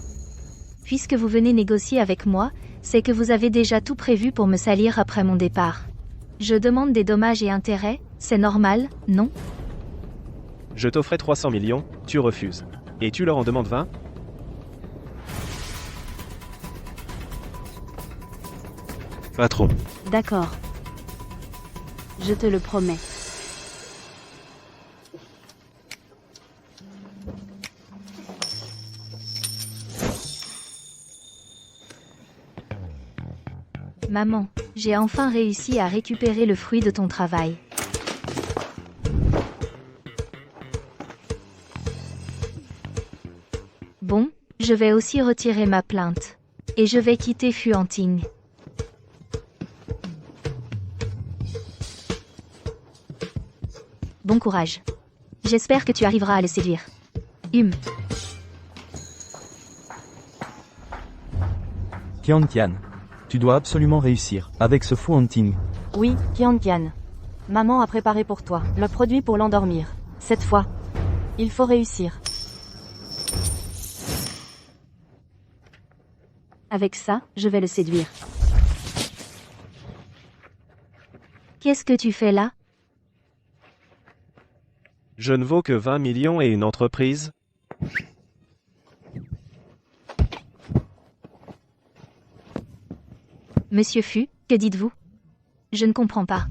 Puisque vous venez négocier avec moi, c'est que vous avez déjà tout prévu pour me salir après mon départ. Je demande des dommages et intérêts, c'est normal, non? Je t'offrais 300 millions, tu refuses. Et tu leur en demandes 20? Patron. D'accord. Je te le promets. Maman, j'ai enfin réussi à récupérer le fruit de ton travail. Bon, je vais aussi retirer ma plainte. Et je vais quitter Fu Hanting. Bon courage. J'espère que tu arriveras à le séduire. Qianqian. Tu dois absolument réussir, avec ce Fu Hanting. Oui, Qianqian. Maman a préparé pour toi le produit pour l'endormir. Cette fois, il faut réussir. Avec ça, je vais le séduire. Qu'est-ce que tu fais là? Je ne vaux que 20 millions et une entreprise. Monsieur Fu, que dites-vous? Je ne comprends pas.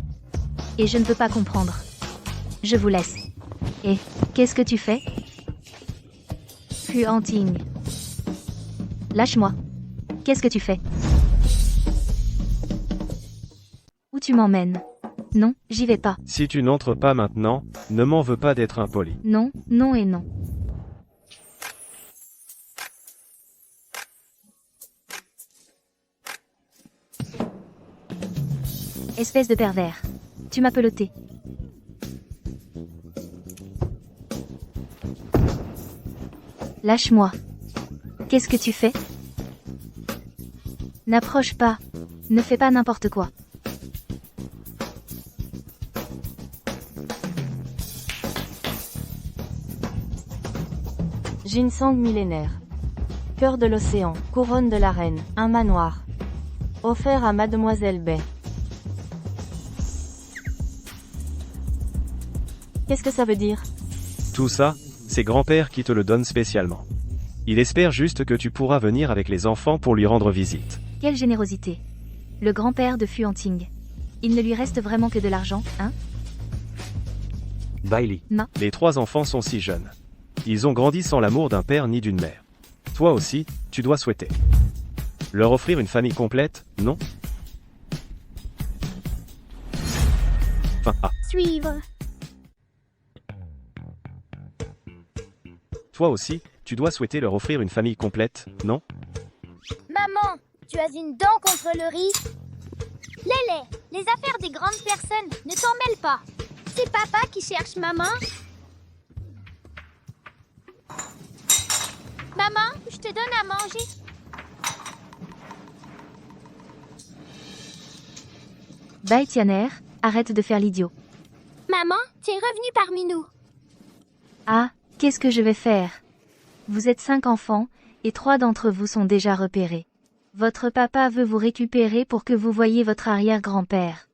Et je ne peux pas comprendre. Je vous laisse. Et, qu'est-ce que tu fais? Fu Hanting. Lâche-moi. Qu'est-ce que tu fais? Où tu m'emmènes? Non, j'y vais pas. Si tu n'entres pas maintenant, ne m'en veux pas d'être impoli. Non, non et non. Espèce de pervers. Tu m'as peloté. Lâche-moi. Qu'est-ce que tu fais? N'approche pas. Ne fais pas n'importe quoi. Ginseng millénaire. Cœur de l'océan, couronne de la reine, un manoir. Offert à Mademoiselle Bay. Qu'est-ce que ça veut dire? Tout ça, c'est grand-père qui te le donne spécialement. Il espère juste que tu pourras venir avec les enfants pour lui rendre visite. Quelle générosité. Le grand-père de Fu Hanting. Il ne lui reste vraiment que de l'argent, hein? Bailey. Les 3 enfants sont si jeunes. Ils ont grandi sans l'amour d'un père ni d'une mère. Toi aussi, tu dois souhaiter. Leur offrir une famille complète, non? Enfin, Suivre. toi aussi, tu dois souhaiter leur offrir une famille complète, non? Maman, tu as une dent contre le riz? Lélé, les affaires des grandes personnes, ne t'en mêle pas. C'est papa qui cherche maman. Maman, je te donne à manger. Bai Tian'er, arrête de faire l'idiot. Maman, tu es revenue parmi nous. Ah, qu'est-ce que je vais faire? Vous êtes 5 enfants, et 3 d'entre vous sont déjà repérés. Votre papa veut vous récupérer pour que vous voyiez votre arrière-grand-père.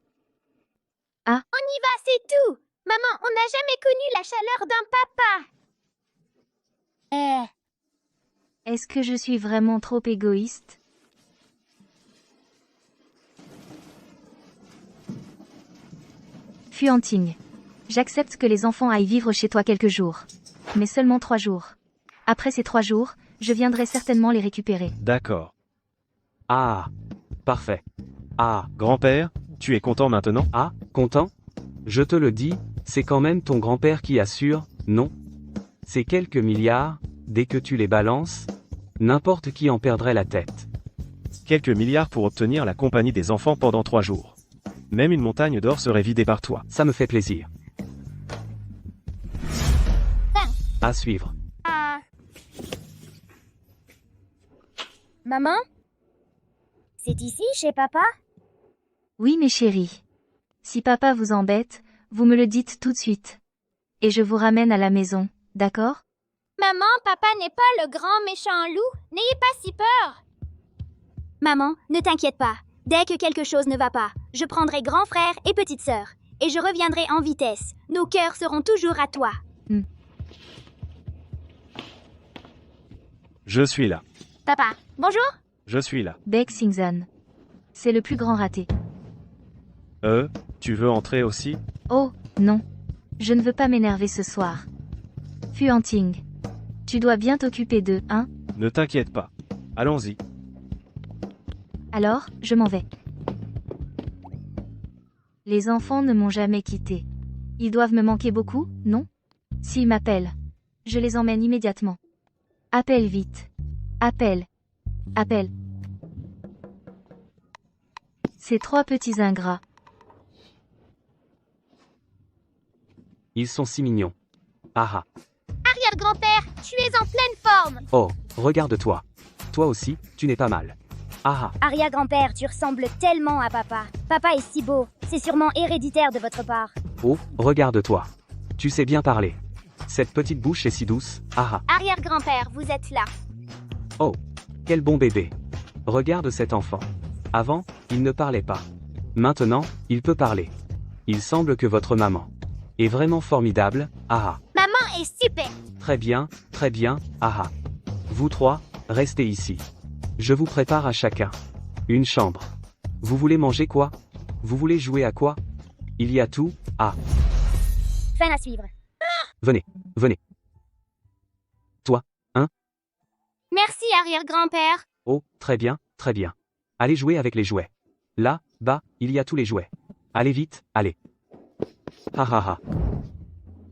On y va, c'est tout. Maman, on n'a jamais connu la chaleur d'un papa. Est-ce que je suis vraiment trop égoïste? Fu Hanting. J'accepte que les enfants aillent vivre chez toi quelques jours. Mais seulement 3 jours. Après ces 3 jours, je viendrai certainement les récupérer. D'accord. Ah, parfait. Ah, Grand-père, tu es content maintenant? ah, content? Je te le dis, c'est quand même ton grand-père qui assure, non? Ces quelques milliards, dès que tu les balances, n'importe qui en perdrait la tête. Quelques milliards pour obtenir la compagnie des enfants pendant 3 jours. Même une montagne d'or serait vidée par toi. Ça me fait plaisir. À suivre. Maman? C'est ici, chez papa? Oui, mes chéris. Si papa vous embête, vous me le dites tout de suite. Et je vous ramène à la maison, d'accord? Maman, papa n'est pas le grand méchant loup. N'ayez pas si peur. Maman, ne t'inquiète pas. Dès que quelque chose ne va pas, je prendrai grand frère et petite sœur. Et je reviendrai en vitesse. Nos cœurs seront toujours à toi. Je suis là. Papa, bonjour. Je suis là. Baek Singzan. C'est le plus grand raté. Tu veux entrer aussi? Oh, non. Je ne veux pas m'énerver ce soir. Fu Hanting. Tu dois bien t'occuper d'eux, hein? Ne t'inquiète pas. Allons-y. Alors, je m'en vais. Les enfants ne m'ont jamais quitté. Ils doivent me manquer beaucoup, non? S'ils m'appellent, je les emmène immédiatement. Appelle vite. Appelle. Appelle. Ces 3 petits ingrats. Ils sont si mignons. Ah ah. Arrière-grand-père, tu es en pleine forme. Oh, regarde-toi. Toi aussi, tu n'es pas mal. Ah ah. Arrière-grand-père, tu ressembles tellement à papa. Papa est si beau, C'est sûrement héréditaire de votre part. Oh, regarde-toi. Tu sais bien parler. Cette petite bouche est si douce, ah ah. Arrière-grand-père, vous êtes là. Oh, quel bon bébé. Regarde cet enfant. Avant, il ne parlait pas. Maintenant, il peut parler. Il semble que votre maman est vraiment formidable, ah ah. Maman est super. Très bien, ah ah. Vous trois, restez ici. Je vous prépare à chacun une chambre. Vous voulez manger quoi? Vous voulez jouer à quoi? Il y a tout, ah. Fin à suivre. Venez. Toi, hein? Merci, arrière-grand-père. Oh, très bien. Allez jouer avec les jouets. Là, bas, il y a tous les jouets. Allez vite, allez. Ha ha ha.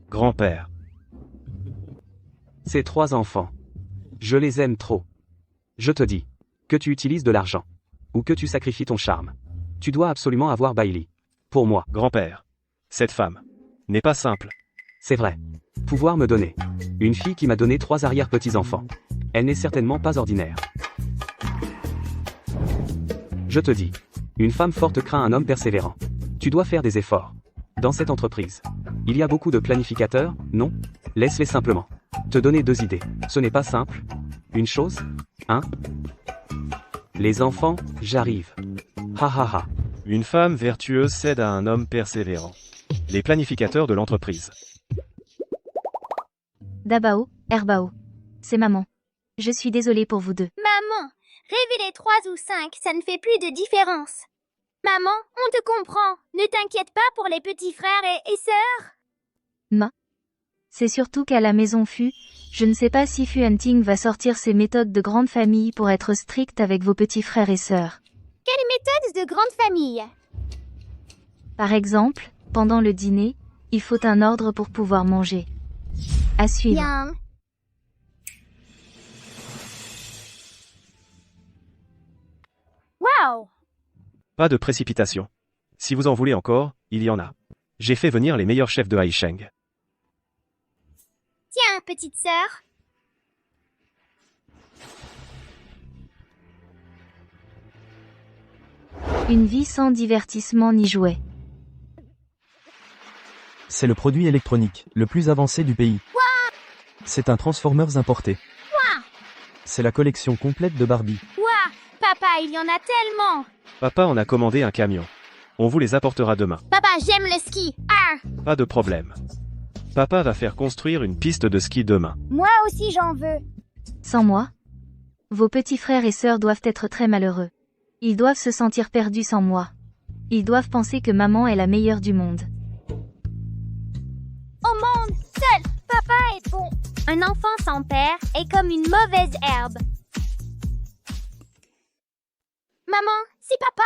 Grand-père. Ces 3 enfants. Je les aime trop. Je te dis, que tu utilises de l'argent, ou que tu sacrifies ton charme, tu dois absolument avoir Bailey. Pour moi. Grand-père. Cette femme n'est pas simple. C'est vrai. Pouvoir me donner une fille qui m'a donné 3 arrière-petits-enfants. Elle n'est certainement pas ordinaire. Je te dis, une femme forte craint un homme persévérant. Tu dois faire des efforts. Dans cette entreprise, il y a beaucoup de planificateurs, non? Laisse-les simplement te donner 2 idées. Ce n'est pas simple. Une chose, hein? Les enfants, j'arrive. Ha ha ha. Une femme vertueuse cède à un homme persévérant. Les planificateurs de l'entreprise. Dabao, Herbao. C'est maman. Je suis désolée pour vous deux. Maman, révéler 3 ou 5, ça ne fait plus de différence. Maman, on te comprend. Ne t'inquiète pas pour les petits frères et sœurs. C'est surtout qu'à la maison Fu, je ne sais pas si Fu Hunting va sortir ses méthodes de grande famille pour être strict avec vos petits frères et sœurs. Quelle méthode de grande famille? Par exemple, pendant le dîner, il faut un ordre pour pouvoir manger. À suivre. Bien. Wow! Pas de précipitation. Si vous en voulez encore, il y en a. J'ai fait venir les meilleurs chefs de Haisheng. Tiens, petite sœur. Une vie sans divertissement ni jouets. C'est le produit électronique le plus avancé du pays. C'est un Transformers importé. C'est la collection complète de Barbie. Ouah, papa, il y en a tellement. Papa en a commandé un camion. On vous les apportera demain. Papa, j'aime le ski. Ah! Pas de problème. Papa va faire construire une piste de ski demain. Moi aussi j'en veux. Sans moi, vos petits frères et sœurs doivent être très malheureux. Ils doivent se sentir perdus sans moi. Ils doivent penser que maman est la meilleure du monde. Au monde, seul, papa est bon. Un enfant sans père est comme une mauvaise herbe. Maman, c'est papa.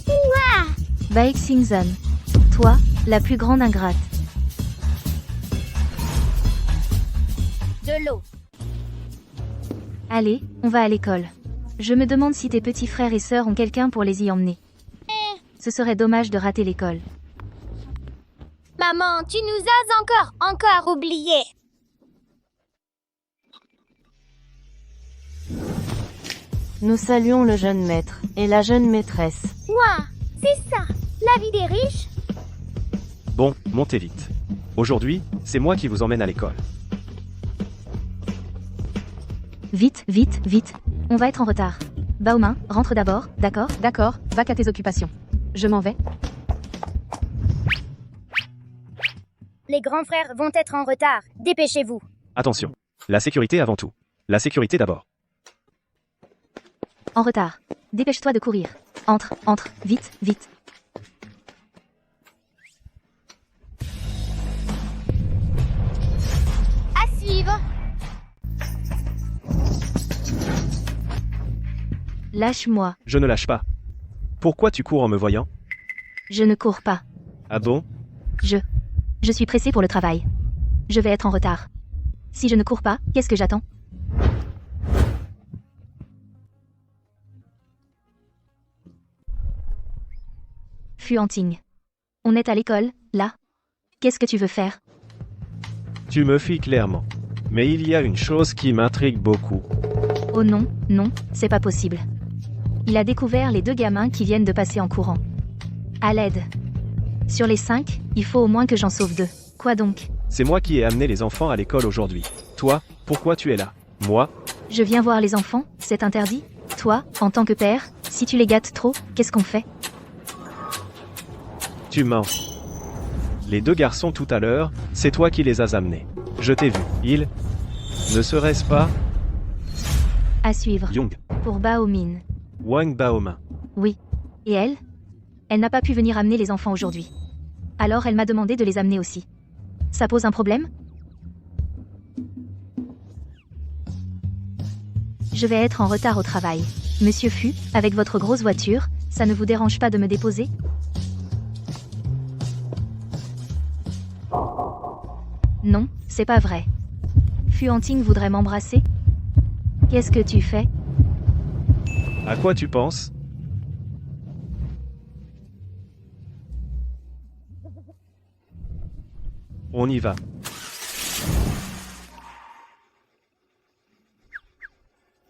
Ouah! Baek Singzan. Toi, la plus grande ingrate. De l'eau. Allez, on va à l'école. Je me demande si tes petits frères et sœurs ont quelqu'un pour les y emmener. Ce serait dommage de rater l'école. Maman, tu nous as encore oubliés. Nous saluons le jeune maître et la jeune maîtresse. Ouah, c'est ça, la vie des riches. Bon, montez vite. Aujourd'hui, c'est moi qui vous emmène à l'école. Vite, vite, vite. On va être en retard. Baomin, rentre d'abord, d'accord? D'accord, va qu'à tes occupations. Je m'en vais. Les grands frères vont être en retard. Dépêchez-vous. Attention. La sécurité avant tout. La sécurité d'abord. En retard. Dépêche-toi de courir. Entre, vite, vite. À suivre. Lâche-moi. Je ne lâche pas. Pourquoi tu cours en me voyant? Je ne cours pas. Ah bon? Je suis pressée pour le travail. Je vais être en retard. Si je ne cours pas, qu'est-ce que j'attends? Fu Hunting. On est à l'école, là. Qu'est-ce que tu veux faire? Tu me fuis clairement. Mais il y a une chose qui m'intrigue beaucoup. Oh non, non, c'est pas possible. Il a découvert les 2 gamins qui viennent de passer en courant. À l'aide. Sur les 5, il faut au moins que j'en sauve 2. Quoi donc? C'est moi qui ai amené les enfants à l'école aujourd'hui. Toi, pourquoi tu es là? Moi? Je viens voir les enfants, c'est interdit? Toi, en tant que père, si tu les gâtes trop, qu'est-ce qu'on fait? Tu mens. Les 2 garçons tout à l'heure, c'est toi qui les as amenés. Je t'ai vu. Ils... Ne serait-ce pas À suivre. Young, Pour Baomin. Wang Baomin. Oui. Et elle? Elle n'a pas pu venir amener les enfants aujourd'hui. Alors elle m'a demandé de les amener aussi. Ça pose un problème? Je vais être en retard au travail. Monsieur Fu, avec votre grosse voiture, ça ne vous dérange pas de me déposer? Non, c'est pas vrai. Fu Hanting voudrait m'embrasser? Qu'est-ce que tu fais? À quoi tu penses? On y va.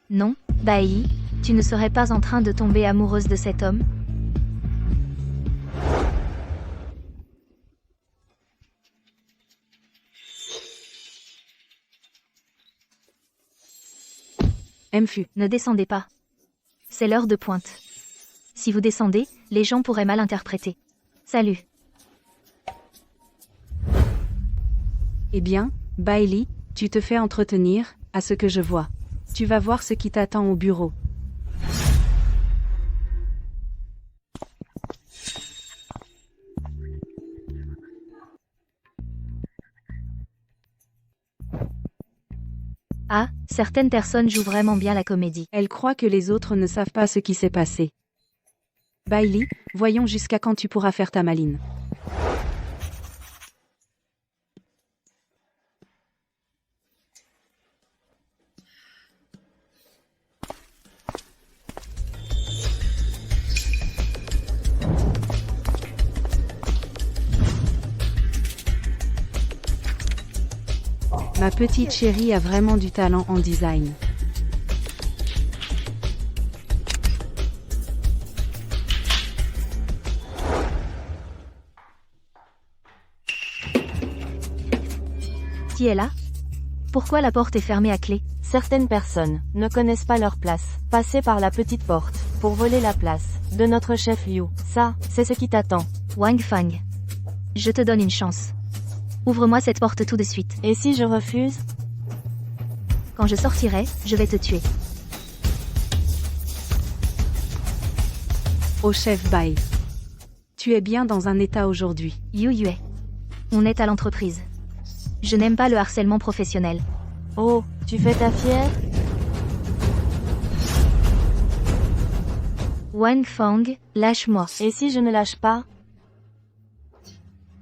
Non, Bai, tu ne serais pas en train de tomber amoureuse de cet homme? Mfu. Ne descendez pas. C'est l'heure de pointe. Si vous descendez, les gens pourraient mal interpréter. Salut. Eh bien, Bailey, tu te fais entretenir, à ce que je vois. Tu vas voir ce qui t'attend au bureau. Ah, certaines personnes jouent vraiment bien la comédie. Elle croit que les autres ne savent pas ce qui s'est passé. Bailey, voyons jusqu'à quand tu pourras faire ta maline. Ma petite chérie a vraiment du talent en design. Qui est là? Pourquoi la porte est fermée à clé? Certaines personnes ne connaissent pas leur place. Passer par la petite porte pour voler la place de notre chef Liu. Ça, c'est ce qui t'attend. Wang Fang. Je te donne une chance. Ouvre-moi cette porte tout de suite. Et si je refuse? Quand je sortirai, je vais te tuer. Oh chef Bai. Tu es bien dans un état aujourd'hui. Yu Yue. On est à l'entreprise. Je n'aime pas le harcèlement professionnel. Oh, tu fais ta fière? Wang Fang, lâche-moi. Et si je ne lâche pas?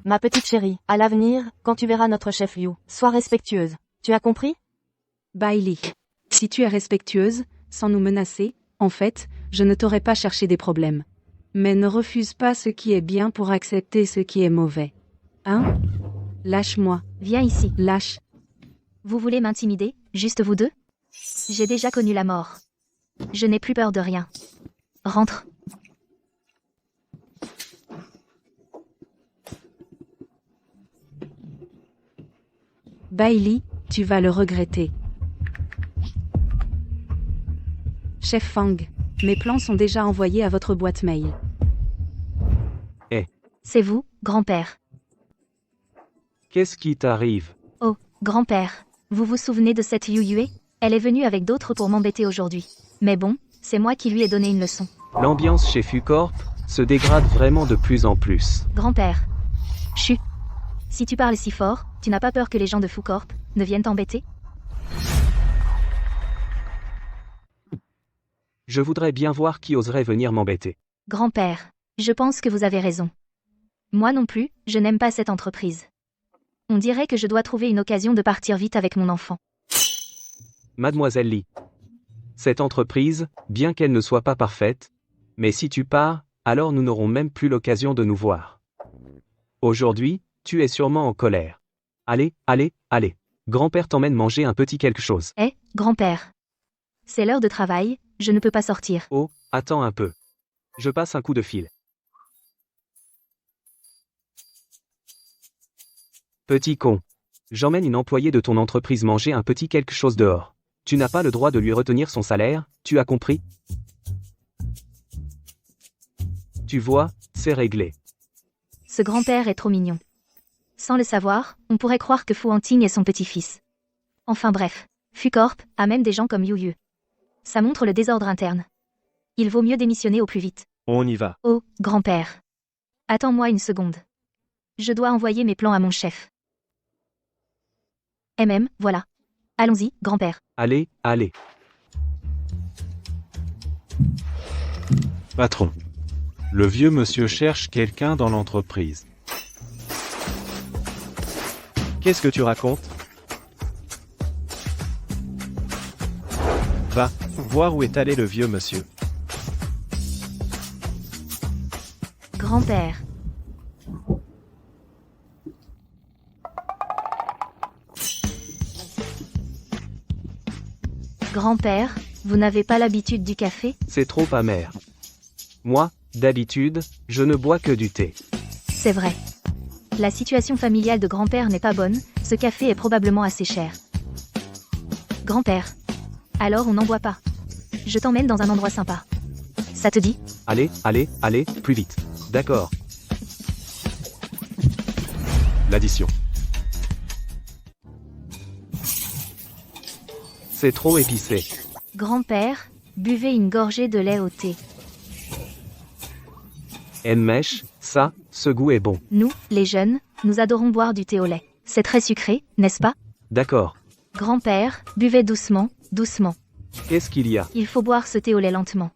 Ma petite chérie, à l'avenir, quand tu verras notre chef Liu, sois respectueuse. Tu as compris? Bailey. Si tu es respectueuse, sans nous menacer, en fait, je ne t'aurais pas cherché des problèmes. Mais ne refuse pas ce qui est bien pour accepter ce qui est mauvais. Hein? Lâche-moi. Viens ici. Lâche. Vous voulez m'intimider, juste vous deux? J'ai déjà connu la mort. Je n'ai plus peur de rien. Rentre. Bailey, tu vas le regretter. Chef Fang, mes plans sont déjà envoyés à votre boîte mail. C'est vous, grand-père. Qu'est-ce qui t'arrive? Oh, grand-père, vous vous souvenez de cette Yu Yue? Elle est venue avec d'autres pour m'embêter aujourd'hui. Mais bon, c'est moi qui lui ai donné une leçon. L'ambiance chez Fucorp se dégrade vraiment de plus en plus. Grand-père. Chut. Si tu parles si fort, tu n'as pas peur que les gens de Fucorp ne viennent t'embêter? Je voudrais bien voir qui oserait venir m'embêter. Grand-père, je pense que vous avez raison. Moi non plus, je n'aime pas cette entreprise. On dirait que je dois trouver une occasion de partir vite avec mon enfant. Mademoiselle Lee. Cette entreprise, bien qu'elle ne soit pas parfaite, mais si tu pars, alors nous n'aurons même plus l'occasion de nous voir. Aujourd'hui, tu es sûrement en colère. Allez, allez, allez. Grand-père t'emmène manger un petit quelque chose. Grand-père. C'est l'heure de travail, je ne peux pas sortir. Oh, attends un peu. Je passe un coup de fil. Petit con. J'emmène une employée de ton entreprise manger un petit quelque chose dehors. Tu n'as pas le droit de lui retenir son salaire, tu as compris? Tu vois, c'est réglé. Ce grand-père est trop mignon. Sans le savoir, on pourrait croire que Fu Hanting est son petit-fils. Enfin bref, Fu-Corp a même des gens comme Yu Yu. Ça montre le désordre interne. Il vaut mieux démissionner au plus vite. On y va. Oh, grand-père. Attends-moi une seconde. Je dois envoyer mes plans à mon chef. Voilà. Allons-y, grand-père. Allez, allez. Patron. Le vieux monsieur cherche quelqu'un dans l'entreprise. Qu'est-ce que tu racontes? Va, voir où est allé le vieux monsieur. Grand-père. Grand-père, vous n'avez pas l'habitude du café? C'est trop amer. Moi, d'habitude, je ne bois que du thé. C'est vrai. La situation familiale de grand-père n'est pas bonne, ce café est probablement assez cher. Grand-père. Alors on n'en boit pas. Je t'emmène dans un endroit sympa. Ça te dit? Allez, allez, allez, plus vite. D'accord. L'addition. C'est trop épicé. Grand-père, buvez une gorgée de lait au thé. Mèche, ça, ce goût est bon. Nous, les jeunes, nous adorons boire du thé au lait. C'est très sucré, n'est-ce pas? D'accord. Grand-père, buvez doucement, doucement. Qu'est-ce qu'il y a? Il faut boire ce thé au lait lentement.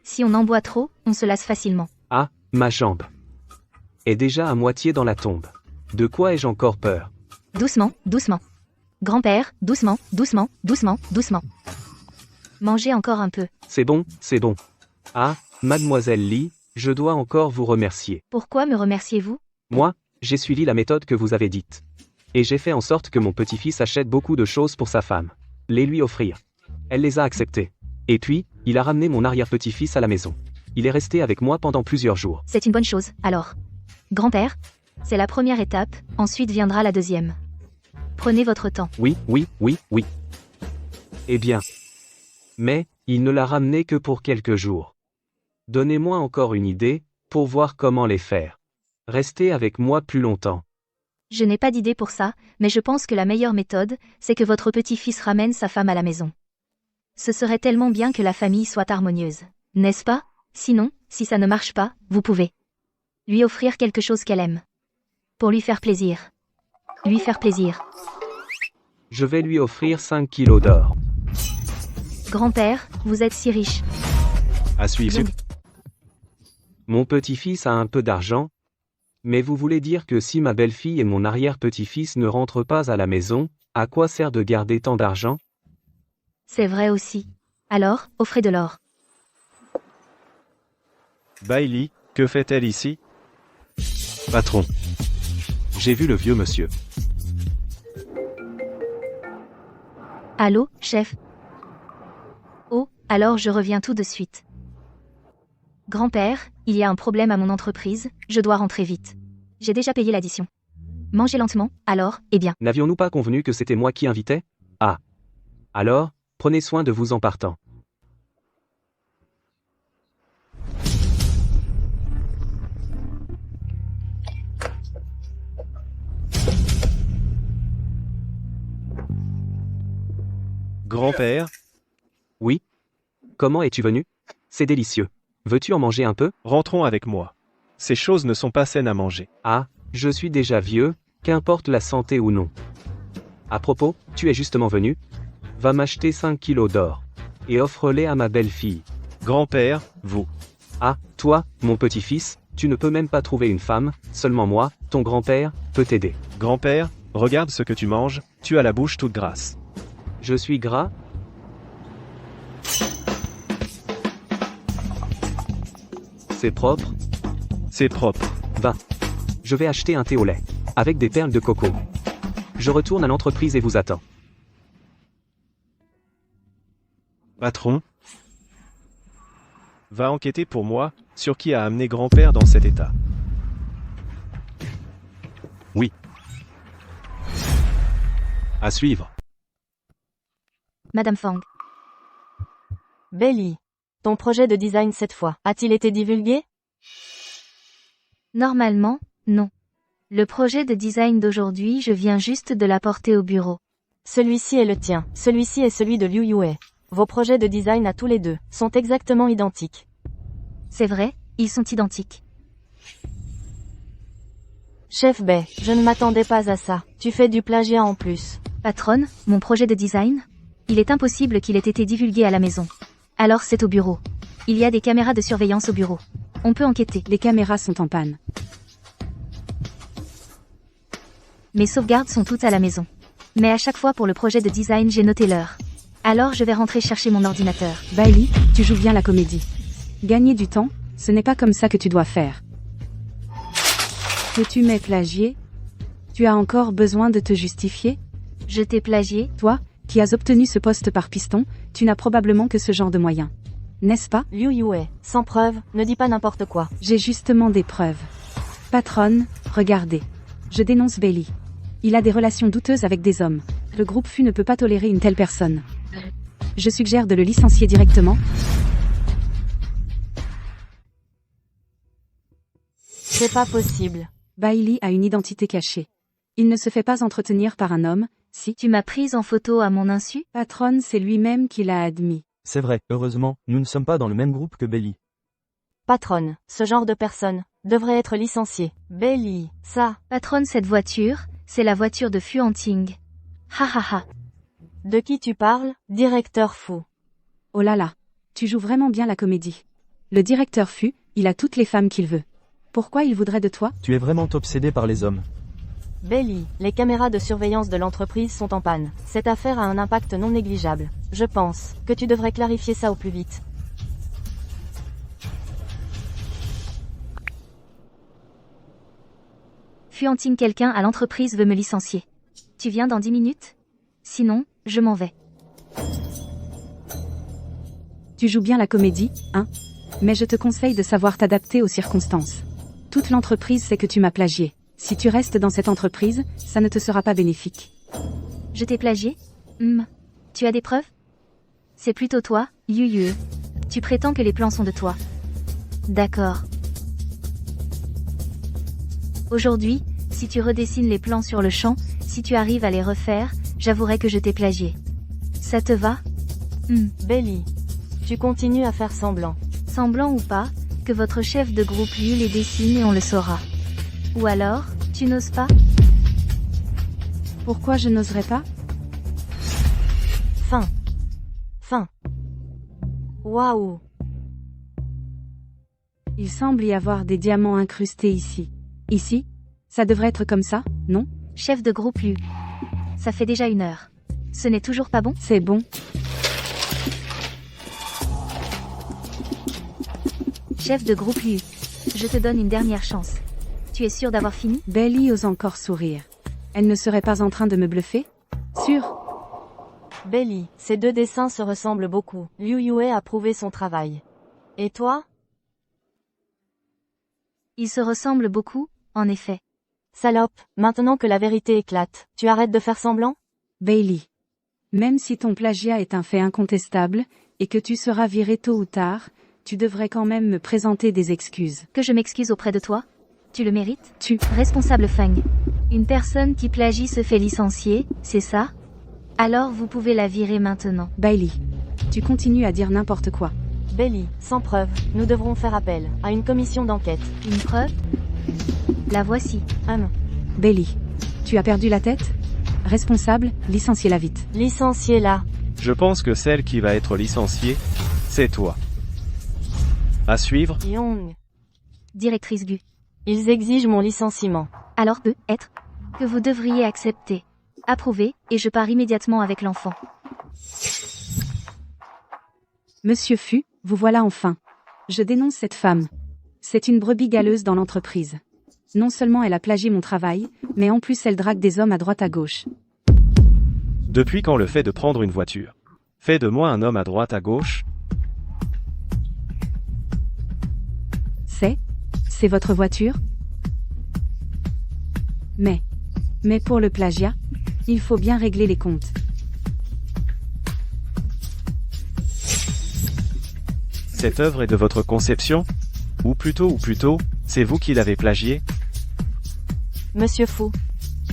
Si on en boit trop, on se lasse facilement. Ah, ma jambe est déjà à moitié dans la tombe. De quoi ai-je encore peur? Doucement, doucement. Grand-père, doucement, doucement, doucement, doucement. Mangez encore un peu. C'est bon, c'est bon. Ah, mademoiselle Lee, je dois encore vous remercier. Pourquoi me remerciez-vous? Moi, j'ai suivi la méthode que vous avez dite. Et j'ai fait en sorte que mon petit-fils achète beaucoup de choses pour sa femme. Les lui offrir. Elle les a acceptées. Et puis, il a ramené mon arrière-petit-fils à la maison. Il est resté avec moi pendant plusieurs jours. C'est une bonne chose, alors. Grand-père, c'est la première étape, ensuite viendra la deuxième. Prenez votre temps. Oui, oui, oui, oui. Eh bien. Mais, il ne l'a ramené que pour quelques jours. Donnez-moi encore une idée, pour voir comment les faire. Restez avec moi plus longtemps. Je n'ai pas d'idée pour ça, mais je pense que la meilleure méthode, c'est que votre petit-fils ramène sa femme à la maison. Ce serait tellement bien que la famille soit harmonieuse. N'est-ce pas? Sinon, si ça ne marche pas, vous pouvez lui offrir quelque chose qu'elle aime. Pour lui faire plaisir. Lui faire plaisir. Je vais lui offrir 5 kilos d'or. Grand-père, vous êtes si riche. À suivre. Mon petit-fils a un peu d'argent. Mais vous voulez dire que si ma belle-fille et mon arrière-petit-fils ne rentrent pas à la maison, à quoi sert de garder tant d'argent? C'est vrai aussi. Alors, offrez de l'or. Bailey, que fait-elle ici? Patron. J'ai vu le vieux monsieur. Allô, chef? Oh, alors je reviens tout de suite. Grand-père, il y a un problème à mon entreprise, je dois rentrer vite. J'ai déjà payé l'addition. Mangez lentement, alors, eh bien. N'avions-nous pas convenu que c'était moi qui invitais? Ah. Alors, prenez soin de vous en partant. Grand-père? Oui? Comment es-tu venu? C'est délicieux. Veux-tu en manger un peu? Rentrons avec moi. Ces choses ne sont pas saines à manger. Ah, je suis déjà vieux, qu'importe la santé ou non. À propos, tu es justement venu? Va m'acheter 5 kilos d'or. Et offre-les à ma belle-fille. Grand-père, vous. Ah, toi, mon petit-fils, tu ne peux même pas trouver une femme, seulement moi, ton grand-père, peut t'aider. Grand-père, regarde ce que tu manges, tu as la bouche toute grasse. Je suis gras? C'est propre? C'est propre. Va. Je vais acheter un thé au lait. Avec des perles de coco. Je retourne à l'entreprise et vous attends. Patron, Va enquêter pour moi, sur qui a amené grand-père dans cet état. à suivre. Madame Fang. Bailey. Ton projet de design cette fois, a-t-il été divulgué? Normalement, non. Le projet de design d'aujourd'hui, je viens juste de l'apporter au bureau. Celui-ci est le tien, celui-ci est celui de Liu Yue. Vos projets de design à tous les deux sont exactement identiques. C'est vrai, ils sont identiques. Chef Bai, je ne m'attendais pas à ça. Tu fais du plagiat en plus. Patronne, mon projet de design? Il est impossible qu'il ait été divulgué à la maison. Alors c'est au bureau. Il y a des caméras de surveillance au bureau. On peut enquêter. Les caméras sont en panne. Mes sauvegardes sont toutes à la maison. Mais à chaque fois pour le projet de design j'ai noté l'heure. Alors je vais rentrer chercher mon ordinateur. Bailey, tu joues bien la comédie. Gagner du temps, ce n'est pas comme ça que tu dois faire. Que tu m'aies plagié? Tu as encore besoin de te justifier? Je t'ai plagié? Toi, qui as obtenu ce poste par piston, tu n'as probablement que ce genre de moyens. N'est-ce pas? Liu Yue, sans preuve, ne dis pas n'importe quoi. J'ai justement des preuves. Patronne, regardez. Je dénonce Bailey. Il a des relations douteuses avec des hommes. Le groupe FU ne peut pas tolérer une telle personne. Je suggère de le licencier directement. C'est pas possible. Bailey a une identité cachée. Il ne se fait pas entretenir par un homme, si. Tu m'as prise en photo à mon insu? Patronne, c'est lui-même qui l'a admis. C'est vrai, heureusement, nous ne sommes pas dans le même groupe que Bailey. Patronne, ce genre de personne devrait être licencié. Bailey, ça. Patronne, cette voiture, c'est la voiture de Fu Hanting. Ha ha ha. De qui tu parles, directeur fou? Oh là là. Tu joues vraiment bien la comédie. Le directeur FU, il a toutes les femmes qu'il veut. Pourquoi il voudrait de toi? Tu es vraiment obsédé par les hommes. Bailey, les caméras de surveillance de l'entreprise sont en panne. Cette affaire a un impact non négligeable. Je pense que tu devrais clarifier ça au plus vite. Fu Hanting, quelqu'un à l'entreprise veut me licencier. Tu viens dans 10 minutes? Sinon, je m'en vais. Tu joues bien la comédie, hein? Mais je te conseille de savoir t'adapter aux circonstances. Toute l'entreprise sait que tu m'as plagié. Si tu restes dans cette entreprise, ça ne te sera pas bénéfique. Je t'ai plagié? Tu as des preuves? C'est plutôt toi, Liu Yue. Tu prétends que les plans sont de toi. D'accord. Aujourd'hui, si tu redessines les plans sur le champ, si tu arrives à les refaire, j'avouerai que je t'ai plagié. Ça te va? Bailey, tu continues à faire semblant. Semblant ou pas, que votre chef de groupe Liu les dessine et on le saura. Ou alors, tu n'oses pas? Pourquoi je n'oserais pas? Fin. Waouh. Il semble y avoir des diamants incrustés ici. Ici? Ça devrait être comme ça, non? Chef de groupe Liu. Ça fait déjà 1 heure. Ce n'est toujours pas bon? C'est bon. Chef de groupe Liu. Je te donne une dernière chance. Tu es sûr d'avoir fini? Bailey ose encore sourire. Elle ne serait pas en train de me bluffer? Sûr? Bailey, ces deux dessins se ressemblent beaucoup. Liu Yue a prouvé son travail. Et toi? Ils se ressemblent beaucoup, en effet. Salope, maintenant que la vérité éclate, tu arrêtes de faire semblant? Bailey. Même si ton plagiat est un fait incontestable, et que tu seras viré tôt ou tard, tu devrais quand même me présenter des excuses. Que je m'excuse auprès de toi? Tu le mérites? Responsable Fang. Une personne qui plagie se fait licencier, c'est ça? Alors vous pouvez la virer maintenant. Bailey. Tu continues à dire n'importe quoi. Bailey, sans preuve, nous devrons faire appel à une commission d'enquête. Une preuve? La voici. Bailey. Tu as perdu la tête? Responsable, licenciez-la vite. Licenciez-la. Je pense que celle qui va être licenciée, c'est toi. À suivre. Young. Directrice Gu. Ils exigent mon licenciement. Alors peut-être que vous devriez accepter. Approuver, et je pars immédiatement avec l'enfant. Monsieur Fu, vous voilà enfin. Je dénonce cette femme. C'est une brebis galeuse dans l'entreprise. Non seulement elle a plagié mon travail, mais en plus elle drague des hommes à droite à gauche. Depuis quand le fait de prendre une voiture Fais de moi un homme à droite à gauche. C'est votre voiture? Mais pour le plagiat, il faut bien régler les comptes. Cette œuvre est de votre conception? Ou plutôt, c'est vous qui l'avez plagiée? Monsieur Fu.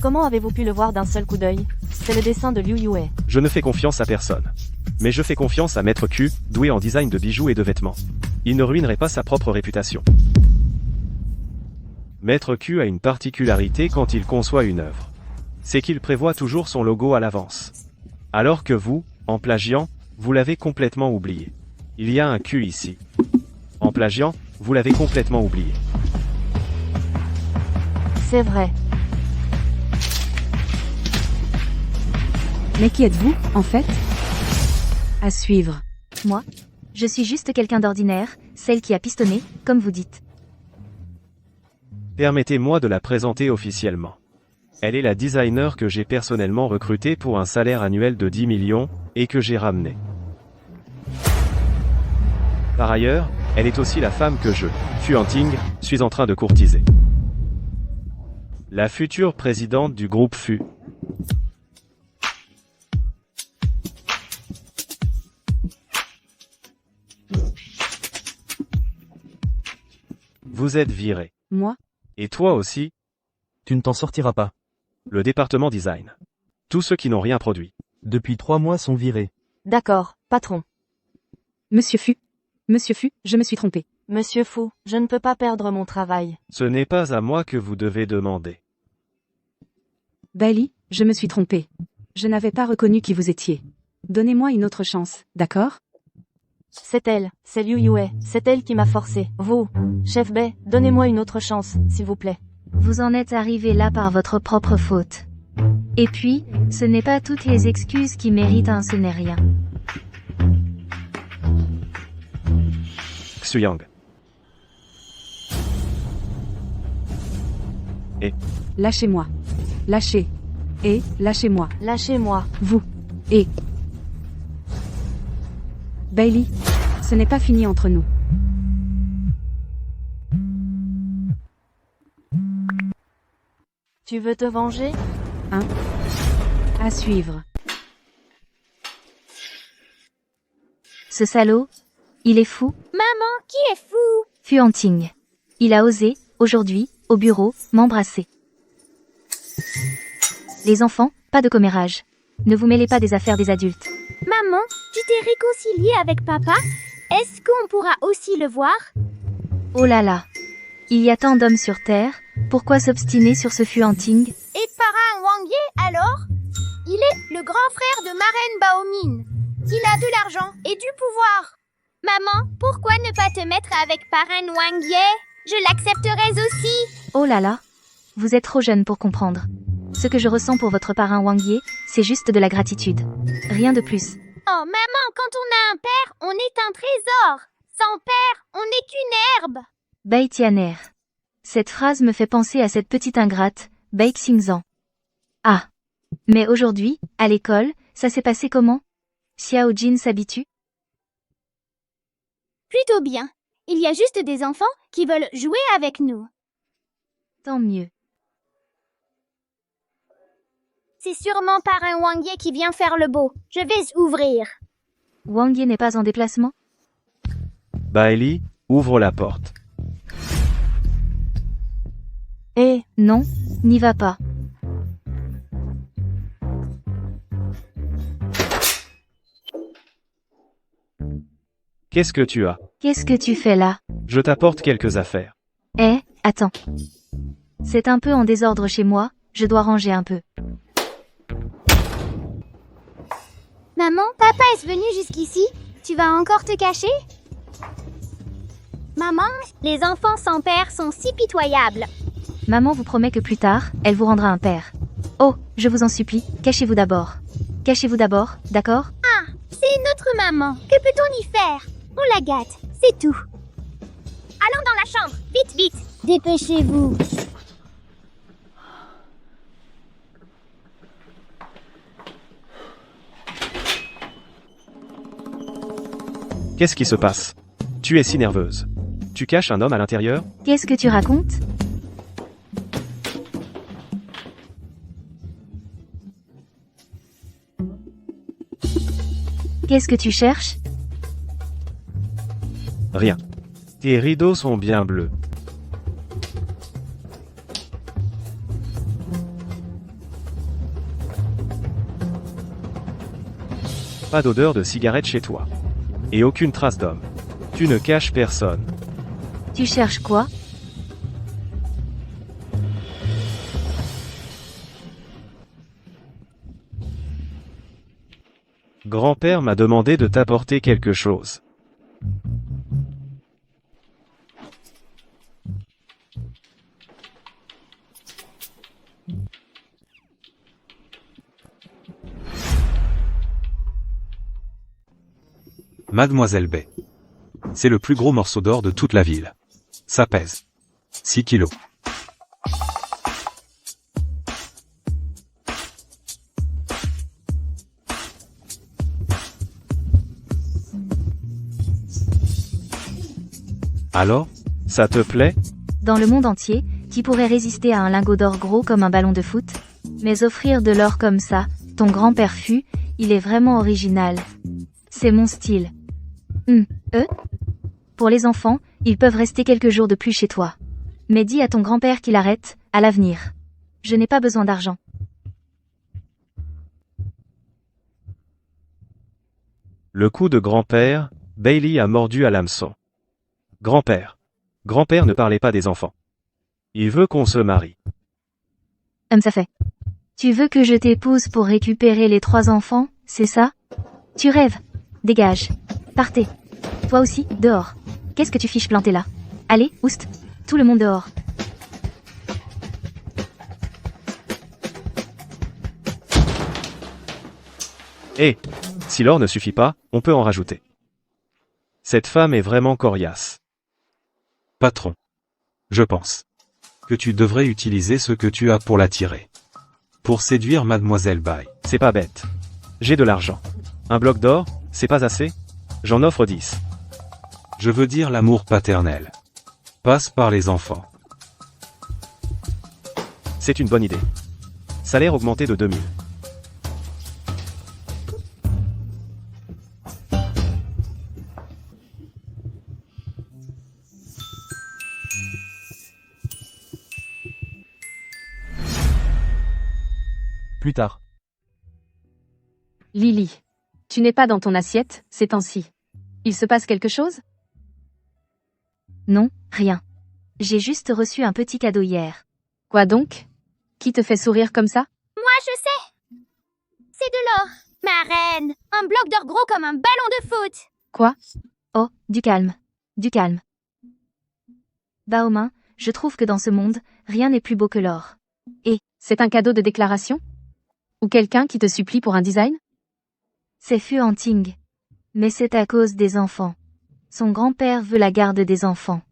Comment avez-vous pu le voir d'un seul coup d'œil? C'est le dessin de Liu Yue. Je ne fais confiance à personne. Mais je fais confiance à Maître Q, doué en design de bijoux et de vêtements. Il ne ruinerait pas sa propre réputation. Maître Q a une particularité quand il conçoit une œuvre. C'est qu'il prévoit toujours son logo à l'avance. Alors que vous, en plagiant, vous l'avez complètement oublié. Il y a un Q ici. En plagiant, vous l'avez complètement oublié. C'est vrai. Mais qui êtes-vous, en fait? À suivre. Moi? Je suis juste quelqu'un d'ordinaire, celle qui a pistonné, comme vous dites. Permettez-moi de la présenter officiellement. Elle est la designer que j'ai personnellement recrutée pour un salaire annuel de 10 millions, et que j'ai ramené. Par ailleurs, elle est aussi la femme que je, Fu Hanting, suis en train de courtiser. La future présidente du groupe Fu. Vous êtes viré. Moi? Et toi aussi? Tu ne t'en sortiras pas. Le département design. Tous ceux qui n'ont rien produit. Depuis 3 mois sont virés. D'accord, patron. Monsieur Fu, je me suis trompé. Monsieur Fu, je ne peux pas perdre mon travail. Ce n'est pas à moi que vous devez demander. Bailey, je me suis trompé. Je n'avais pas reconnu qui vous étiez. Donnez-moi une autre chance, d'accord? C'est elle, c'est Liu Yue, c'est elle qui m'a forcé. Vous, chef Bai, donnez-moi une autre chance, s'il vous plaît. Vous en êtes arrivé là par votre propre faute. Et puis, ce n'est pas toutes les excuses qui méritent un ce n'est rien. Xuyang. Lâchez-moi. Lâchez. Et lâchez-moi. Lâchez-moi. Vous. Et. Bailey, ce n'est pas fini entre nous. Tu veux te venger? À suivre. Ce salaud, il est fou. Maman, qui est fou? Fu Hanting. Il a osé, aujourd'hui, au bureau, m'embrasser. Les enfants, pas de commérage. Ne vous mêlez pas des affaires des adultes. Maman, tu t'es réconciliée avec papa? Est-ce qu'on pourra aussi le voir? Oh là là. Il y a tant d'hommes sur Terre, pourquoi s'obstiner sur ce Fu Hanting? Et parrain Wang Ye, alors? Il est le grand frère de Marraine Baomin. Il a de l'argent et du pouvoir. Maman, pourquoi ne pas te mettre avec parrain Wang Ye? Je l'accepterais aussi. Oh là là. Vous êtes trop jeune pour comprendre. Ce que je ressens pour votre parrain Wang Ye, c'est juste de la gratitude. Rien de plus. Oh maman, quand on a un père, on est un trésor. Sans père, on n'est qu'une herbe. Bai Tianer. Cette phrase me fait penser à cette petite ingrate, Bai Xingzan. Ah. Mais aujourd'hui, à l'école, ça s'est passé comment? Xiao Jin s'habitue? Plutôt bien. Il y a juste des enfants qui veulent jouer avec nous. Tant mieux. C'est sûrement parrain Wang Ye qui vient faire le beau. Je vais ouvrir. Wang Ye n'est pas en déplacement? Bailey, ouvre la porte. Eh, non, n'y va pas. Qu'est-ce que tu as? Qu'est-ce que tu fais là? Je t'apporte quelques affaires. Eh, attends. C'est un peu en désordre chez moi, je dois ranger un peu. Maman, papa est venu jusqu'ici. Tu vas encore te cacher? Maman, les enfants sans père sont si pitoyables. Maman vous promet que plus tard, elle vous rendra un père. Oh, je vous en supplie, cachez-vous d'abord. Cachez-vous d'abord, d'accord? Ah, c'est notre maman. Que peut-on y faire? On la gâte, c'est tout. Allons dans la chambre, vite, vite. Dépêchez-vous. Qu'est-ce qui se passe? Tu es si nerveuse. Tu caches un homme à l'intérieur? Qu'est-ce que tu racontes? Qu'est-ce que tu cherches? Rien. Tes rideaux sont bien bleus. Pas d'odeur de cigarette chez toi. Et aucune trace d'homme. Tu ne caches personne. Tu cherches quoi? Grand-père m'a demandé de t'apporter quelque chose. Mademoiselle Bay. C'est le plus gros morceau d'or de toute la ville. Ça pèse 6 kilos. Alors, Ça te plaît? Dans le monde entier, qui pourrait résister à un lingot d'or gros comme un ballon de foot? Mais offrir de l'or comme ça, ton grand-père fut, il est vraiment original. C'est mon style. Pour les enfants, ils peuvent rester quelques jours de plus chez toi. Mais dis à ton grand-père qu'il arrête, à l'avenir. Je n'ai pas besoin d'argent. Le coup de grand-père, Bailey a mordu à l'hameçon. Grand-père. Grand-père ne parlait pas des enfants. Il veut qu'on se marie. Ça fait. Tu veux que je t'épouse pour récupérer les 3 enfants, c'est ça? Tu rêves. Dégage. Partez. Toi aussi, dehors. Qu'est-ce que tu fiches planté là? Allez, oust. Tout le monde dehors. Eh, si l'or ne suffit pas, on peut en rajouter. Cette femme est vraiment coriace. patron. Je pense que tu devrais utiliser ce que tu as pour l'attirer. Pour séduire Mademoiselle Bay. C'est pas bête. J'ai de l'argent. Un bloc d'or, c'est pas assez? J'en offre 10. Je veux dire l'amour paternel. Passe par les enfants. C'est une bonne idée. Salaire augmenté de 2000. Plus tard. Lily. Tu n'es pas dans ton assiette, ces temps-ci. Il se passe quelque chose? Non, rien. J'ai juste reçu un petit cadeau hier. Quoi donc? Qui te fait sourire comme ça? Moi, je sais. C'est de l'or. Ma reine. Un bloc d'or gros comme un ballon de foot. Quoi? Oh, du calme. Du calme. Baomin, je trouve que dans ce monde, rien n'est plus beau que l'or. C'est un cadeau de déclaration? Ou quelqu'un qui te supplie pour un design? C'est Fu Hanting. Mais c'est à cause des enfants. Son grand-père veut la garde des enfants.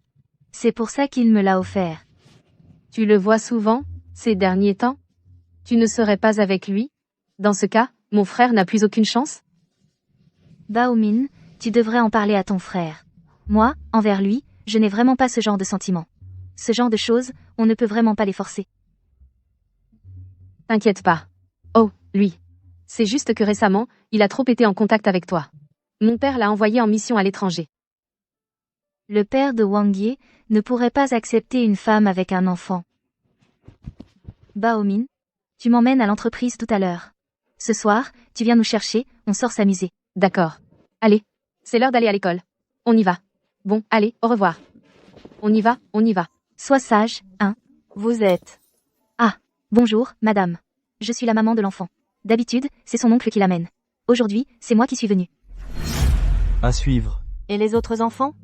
C'est pour ça qu'il me l'a offert. Tu le vois souvent, ces derniers temps? Tu ne serais pas avec lui? Dans ce cas, mon frère n'a plus aucune chance? Baomin, tu devrais en parler à ton frère. Moi, envers lui, je n'ai vraiment pas ce genre de sentiment. Ce genre de choses, on ne peut vraiment pas les forcer. T'inquiète pas. Oh, lui. C'est juste que récemment, il a trop été en contact avec toi. Mon père l'a envoyé en mission à l'étranger. Le père de Wang Ye ne pourrait pas accepter une femme avec un enfant. Baomin, tu m'emmènes à l'entreprise tout à l'heure. Ce soir, tu viens nous chercher, on sort s'amuser. D'accord. Allez, c'est l'heure d'aller à l'école. On y va. Bon, allez, au revoir. On y va, on y va. Sois sage, hein. Vous êtes. Ah, bonjour, madame. Je suis la maman de l'enfant. D'habitude, c'est son oncle qui l'amène. Aujourd'hui, c'est moi qui suis venue. À suivre. Et les autres enfants?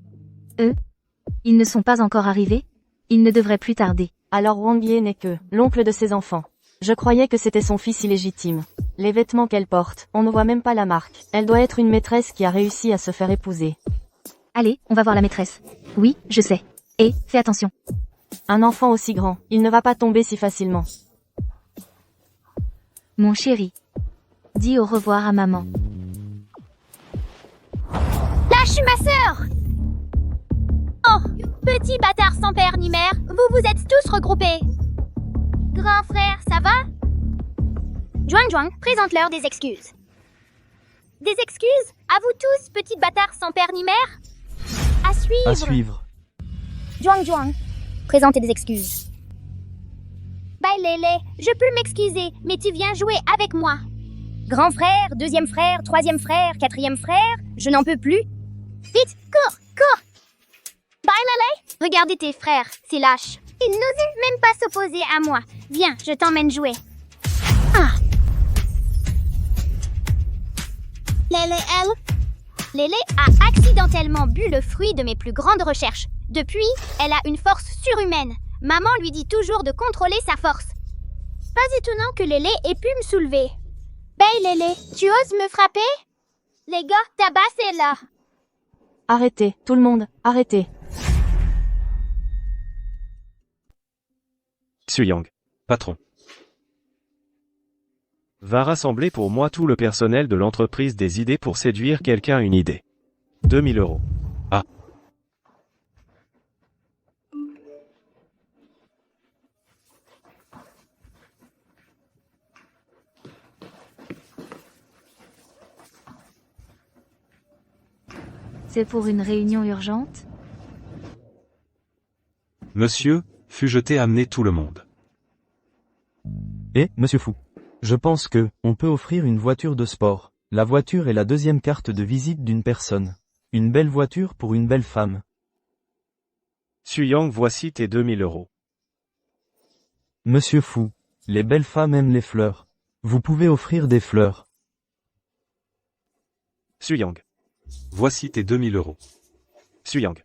Ils ne sont pas encore arrivés. Ils ne devraient plus tarder. Alors Wang Ye n'est que l'oncle de ses enfants. Je croyais que c'était son fils illégitime. Les vêtements qu'elle porte, on ne voit même pas la marque. Elle doit être une maîtresse qui a réussi à se faire épouser. Allez, on va voir la maîtresse. Oui, je sais. Et, fais attention. Un enfant aussi grand, il ne va pas tomber si facilement. Mon chéri. Dis au revoir à maman. Lâche suis ma sœur. Oh, petit bâtard sans père ni mère, vous vous êtes tous regroupés. Grand frère, ça va? Juang, présente-leur des excuses. Des excuses? À vous tous, petits bâtards sans père ni mère? À suivre. À suivre. Juang, présentez des excuses. Bye Lélé, je peux m'excuser, mais tu viens jouer avec moi. Grand frère, deuxième frère, troisième frère, quatrième frère, je n'en peux plus. Vite, cours. Bye Lélé. Regardez tes frères, c'est lâche. Ils n'osent même pas s'opposer à moi. Viens, je t'emmène jouer. Ah. Lélé a accidentellement bu le fruit de mes plus grandes recherches. Depuis, elle a une force surhumaine. Maman lui dit toujours de contrôler sa force. Pas étonnant que Lélé ait pu me soulever. Bye Lélé, tu oses me frapper? Les gars, tabassez-la. Arrêtez, tout le monde, arrêtez. Suyang. Patron. Va rassembler pour moi tout le personnel de l'entreprise des idées pour séduire quelqu'un une idée. 2000 €. Ah. C'est pour une réunion urgente? Monsieur, je t'ai amené tout le monde. Et, monsieur Fou. Je pense que, on peut offrir une voiture de sport. La voiture est la deuxième carte de visite d'une personne. Une belle voiture pour une belle femme. Suyang, voici tes 2000 €. Monsieur Fou. Les belles femmes aiment les fleurs. Vous pouvez offrir des fleurs. Suyang. Voici tes 2000 €. Suyang.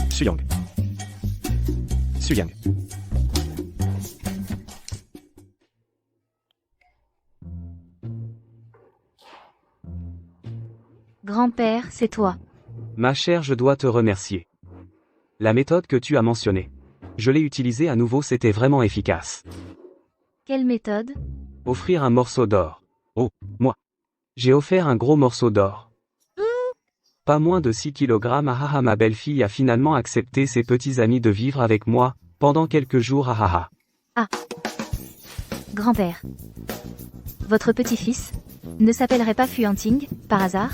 Suyang. Suyang. Grand-père, c'est toi. Ma chère, je dois te remercier. La méthode que tu as mentionnée. Je l'ai utilisée à nouveau, c'était vraiment efficace. Quelle méthode? Offrir un morceau d'or. Oh, moi. J'ai offert un gros morceau d'or. Pas moins de 6 kg. Ah, ma belle-fille a finalement accepté ses petits amis de vivre avec moi, pendant quelques jours. Ah. Grand-père. Votre petit-fils ne s'appellerait pas Fuanting, par hasard?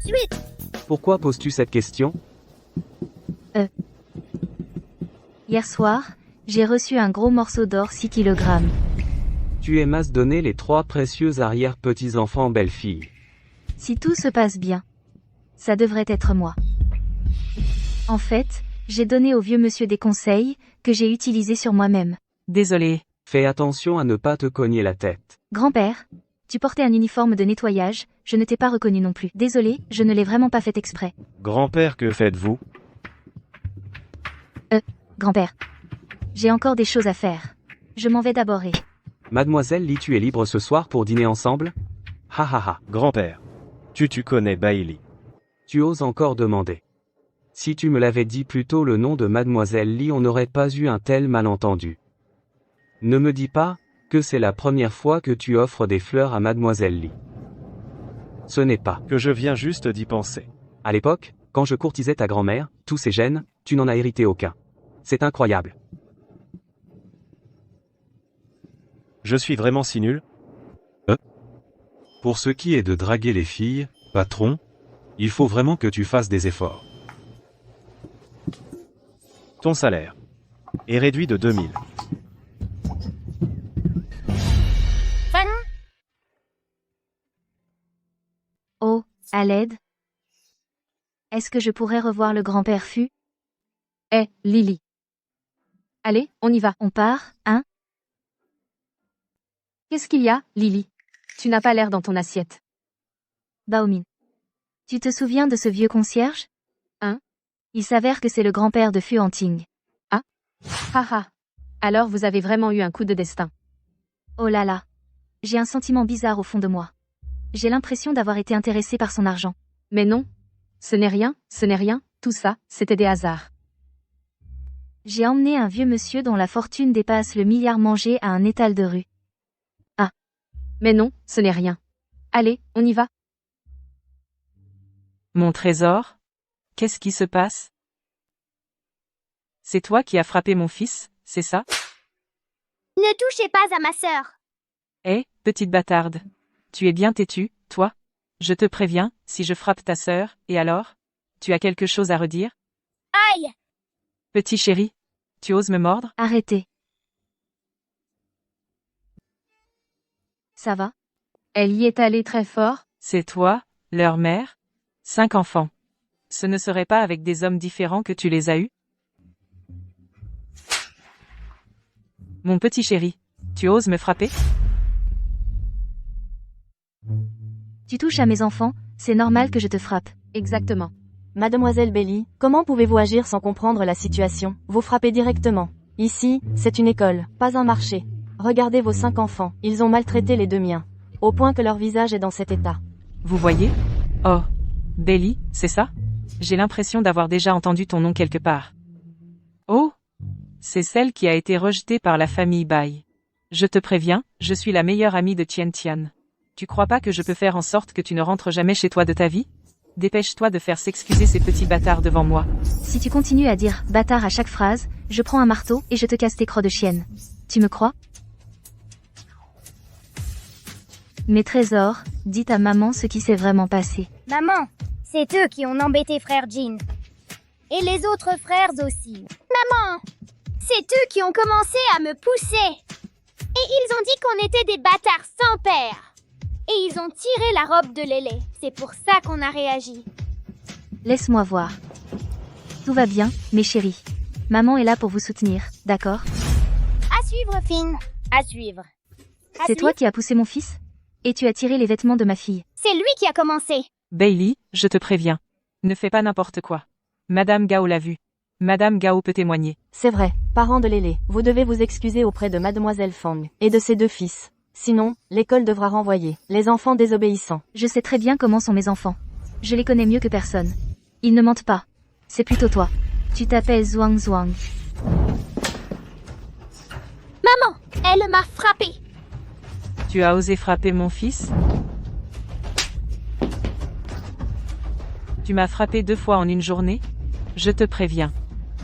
Suite. Pourquoi poses-tu cette question? Hier soir, j'ai reçu un gros morceau d'or 6 kg. Tu aimas donner les 3 précieux arrière-petits-enfants belle-fille. Si tout se passe bien, ça devrait être moi. En fait, j'ai donné au vieux monsieur des conseils, que j'ai utilisés sur moi-même. Désolé. Fais attention à ne pas te cogner la tête. Grand-père, tu portais un uniforme de nettoyage, je ne t'ai pas reconnu non plus. Désolé, je ne l'ai vraiment pas fait exprès. Grand-père, que faites-vous? Grand-père. J'ai encore des choses à faire. Je m'en vais d'abord et... Mademoiselle Lee, tu es libre ce soir pour dîner ensemble? Ha. Grand-père. Tu connais Bailey. Tu oses encore demander. Si tu me l'avais dit plus tôt le nom de Mademoiselle Lee, on n'aurait pas eu un tel malentendu. Ne me dis pas que c'est la première fois que tu offres des fleurs à Mademoiselle Lee. Ce n'est pas. Que je viens juste d'y penser. À l'époque, quand je courtisais ta grand-mère, tous ces gènes, tu n'en as hérité aucun. C'est incroyable. Je suis vraiment si nul? Pour ce qui est de draguer les filles, patron, il faut vraiment que tu fasses des efforts. Ton salaire est réduit de 2000. Oh, à l'aide? Est-ce que je pourrais revoir le grand-père Fu? Lily. Allez, on y va. On part, hein? Qu'est-ce qu'il y a, Lily? Tu n'as pas l'air dans ton assiette. Baomin. Tu te souviens de ce vieux concierge? Hein? Il s'avère que c'est le grand-père de Fuanting. Haha. Alors vous avez vraiment eu un coup de destin. Oh là là. J'ai un sentiment bizarre au fond de moi. J'ai l'impression d'avoir été intéressée par son argent. Mais non. Ce n'est rien, tout ça, c'était des hasards. J'ai emmené un vieux monsieur dont la fortune dépasse le milliard mangé à un étal de rue. Mais non, ce n'est rien. Allez, on y va. Mon trésor? Qu'est-ce qui se passe? C'est toi qui as frappé mon fils, c'est ça? Ne touchez pas à ma sœur. Hé, petite bâtarde. Tu es bien têtue, toi? Je te préviens, si je frappe ta sœur, et alors? Tu as quelque chose à redire? Aïe! Petit chéri, tu oses me mordre? Arrêtez. Ça va? Elle y est allée très fort. C'est toi, leur mère? 5 enfants. Ce ne serait pas avec des hommes différents que tu les as eus? Mon petit chéri, tu oses me frapper? Tu touches à mes enfants, c'est normal que je te frappe. Exactement. Mademoiselle Bailey, comment pouvez-vous agir sans comprendre la situation? Vous frappez directement. Ici, c'est une école, pas un marché. Regardez vos 5 enfants, ils ont maltraité les 2 miens. Au point que leur visage est dans cet état. Vous voyez? Oh, Bailey, c'est ça? J'ai l'impression d'avoir déjà entendu ton nom quelque part. Oh, c'est celle qui a été rejetée par la famille Bai. Je te préviens, je suis la meilleure amie de Tian Tian. Tu crois pas que je peux faire en sorte que tu ne rentres jamais chez toi de ta vie? Dépêche-toi de faire s'excuser ces petits bâtards devant moi. Si tu continues à dire « bâtard » à chaque phrase, je prends un marteau et je te casse tes crocs de chienne. Tu me crois? Mes trésors, dites à maman ce qui s'est vraiment passé. Maman, c'est eux qui ont embêté frère Jean. Et les autres frères aussi. Maman! C'est eux qui ont commencé à me pousser. Et ils ont dit qu'on était des bâtards sans père. Et ils ont tiré la robe de Lélé. C'est pour ça qu'on a réagi. Laisse-moi voir. Tout va bien, mes chéris. Maman est là pour vous soutenir, d'accord? À suivre, Finn. À suivre. C'est toi qui as poussé mon fils? Et tu as tiré les vêtements de ma fille. C'est lui qui a commencé. Bailey, je te préviens. Ne fais pas n'importe quoi. Madame Gao l'a vu. Madame Gao peut témoigner. C'est vrai, parents de Lélé, vous devez vous excuser auprès de Mademoiselle Fang et de ses 2 fils. Sinon, l'école devra renvoyer les enfants désobéissants. Je sais très bien comment sont mes enfants. Je les connais mieux que personne. Ils ne mentent pas. C'est plutôt toi. Tu t'appelles Zhuang Zhuang. Maman, elle m'a frappé. Tu as osé frapper mon fils? Tu m'as frappé 2 fois en une journée? Je te préviens.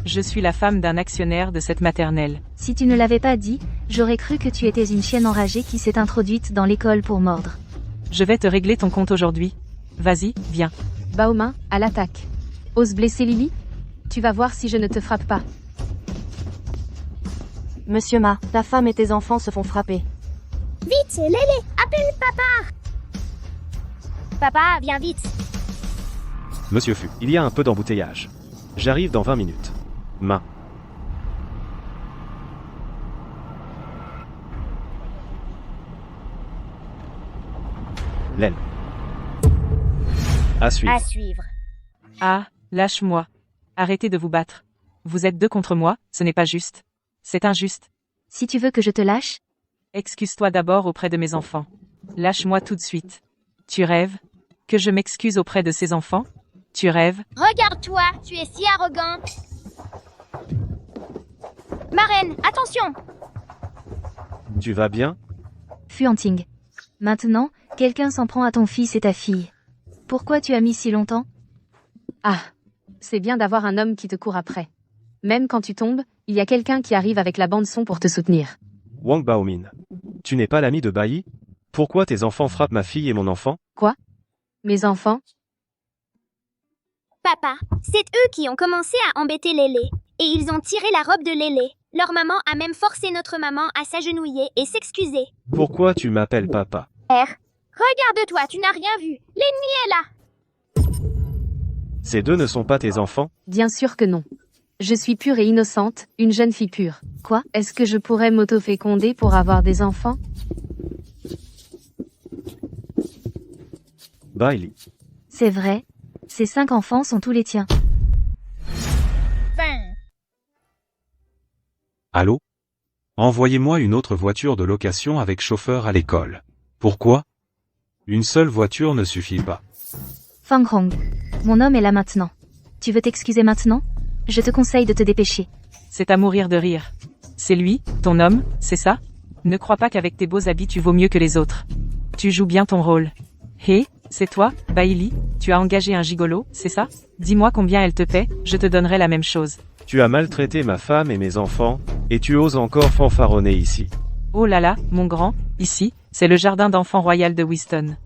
Je suis la femme d'un actionnaire de cette maternelle. Si tu ne l'avais pas dit, j'aurais cru que tu étais une chienne enragée qui s'est introduite dans l'école pour mordre. Je vais te régler ton compte aujourd'hui. Vas-y, viens. Baomin, à l'attaque. Ose blesser Lily? Tu vas voir si je ne te frappe pas. Monsieur Ma, ta femme et tes enfants se font frapper. Vite, Lélé, appelle papa. Papa, viens vite. Monsieur Fu, il y a un peu d'embouteillage. J'arrive dans 20 minutes. Ma. Laine. À suivre. À suivre. Ah, lâche-moi. Arrêtez de vous battre. Vous êtes 2 contre moi, ce n'est pas juste. C'est injuste. Si tu veux que je te lâche, Excuse-toi d'abord auprès de mes enfants. Lâche-moi tout de suite. Tu rêves? Que je m'excuse auprès de ces enfants? Tu rêves? Regarde-toi, tu es si arrogante. Marraine, attention. Tu vas bien? Fuanting. Maintenant, quelqu'un s'en prend à ton fils et ta fille. Pourquoi tu as mis si longtemps? Ah, c'est bien d'avoir un homme qui te court après. Même quand tu tombes, il y a quelqu'un qui arrive avec la bande-son pour te soutenir. Wang Baomin. Tu n'es pas l'ami de Bai? Pourquoi tes enfants frappent ma fille et mon enfant? Quoi? Mes enfants? Papa, c'est eux qui ont commencé à embêter Lélé. Et ils ont tiré la robe de Lélé. Leur maman a même forcé notre maman à s'agenouiller et s'excuser. Pourquoi tu m'appelles papa? Regarde-toi, tu n'as rien vu. L'ennemi est là. Ces 2 ne sont pas tes enfants? Bien sûr que non. Je suis pure et innocente, une jeune fille pure. Quoi? Est-ce que je pourrais m'auto-féconder pour avoir des enfants? Bailey. C'est vrai. Ces 5 enfants sont tous les tiens. Fin. Allô? Envoyez-moi une autre voiture de location avec chauffeur à l'école. Pourquoi? Une seule voiture ne suffit pas. Fang Hong. Mon homme est là maintenant. Tu veux t'excuser maintenant? Je te conseille de te dépêcher. C'est à mourir de rire. C'est lui, ton homme, c'est ça? Ne crois pas qu'avec tes beaux habits tu vaux mieux que les autres. Tu joues bien ton rôle. Hé, C'est toi, Bailey? Tu as engagé un gigolo, c'est ça? Dis-moi combien elle te paie, je te donnerai la même chose. Tu as maltraité ma femme et mes enfants, et tu oses encore fanfaronner ici. Oh là là, mon grand, ici, c'est le jardin d'enfants royal de Weston.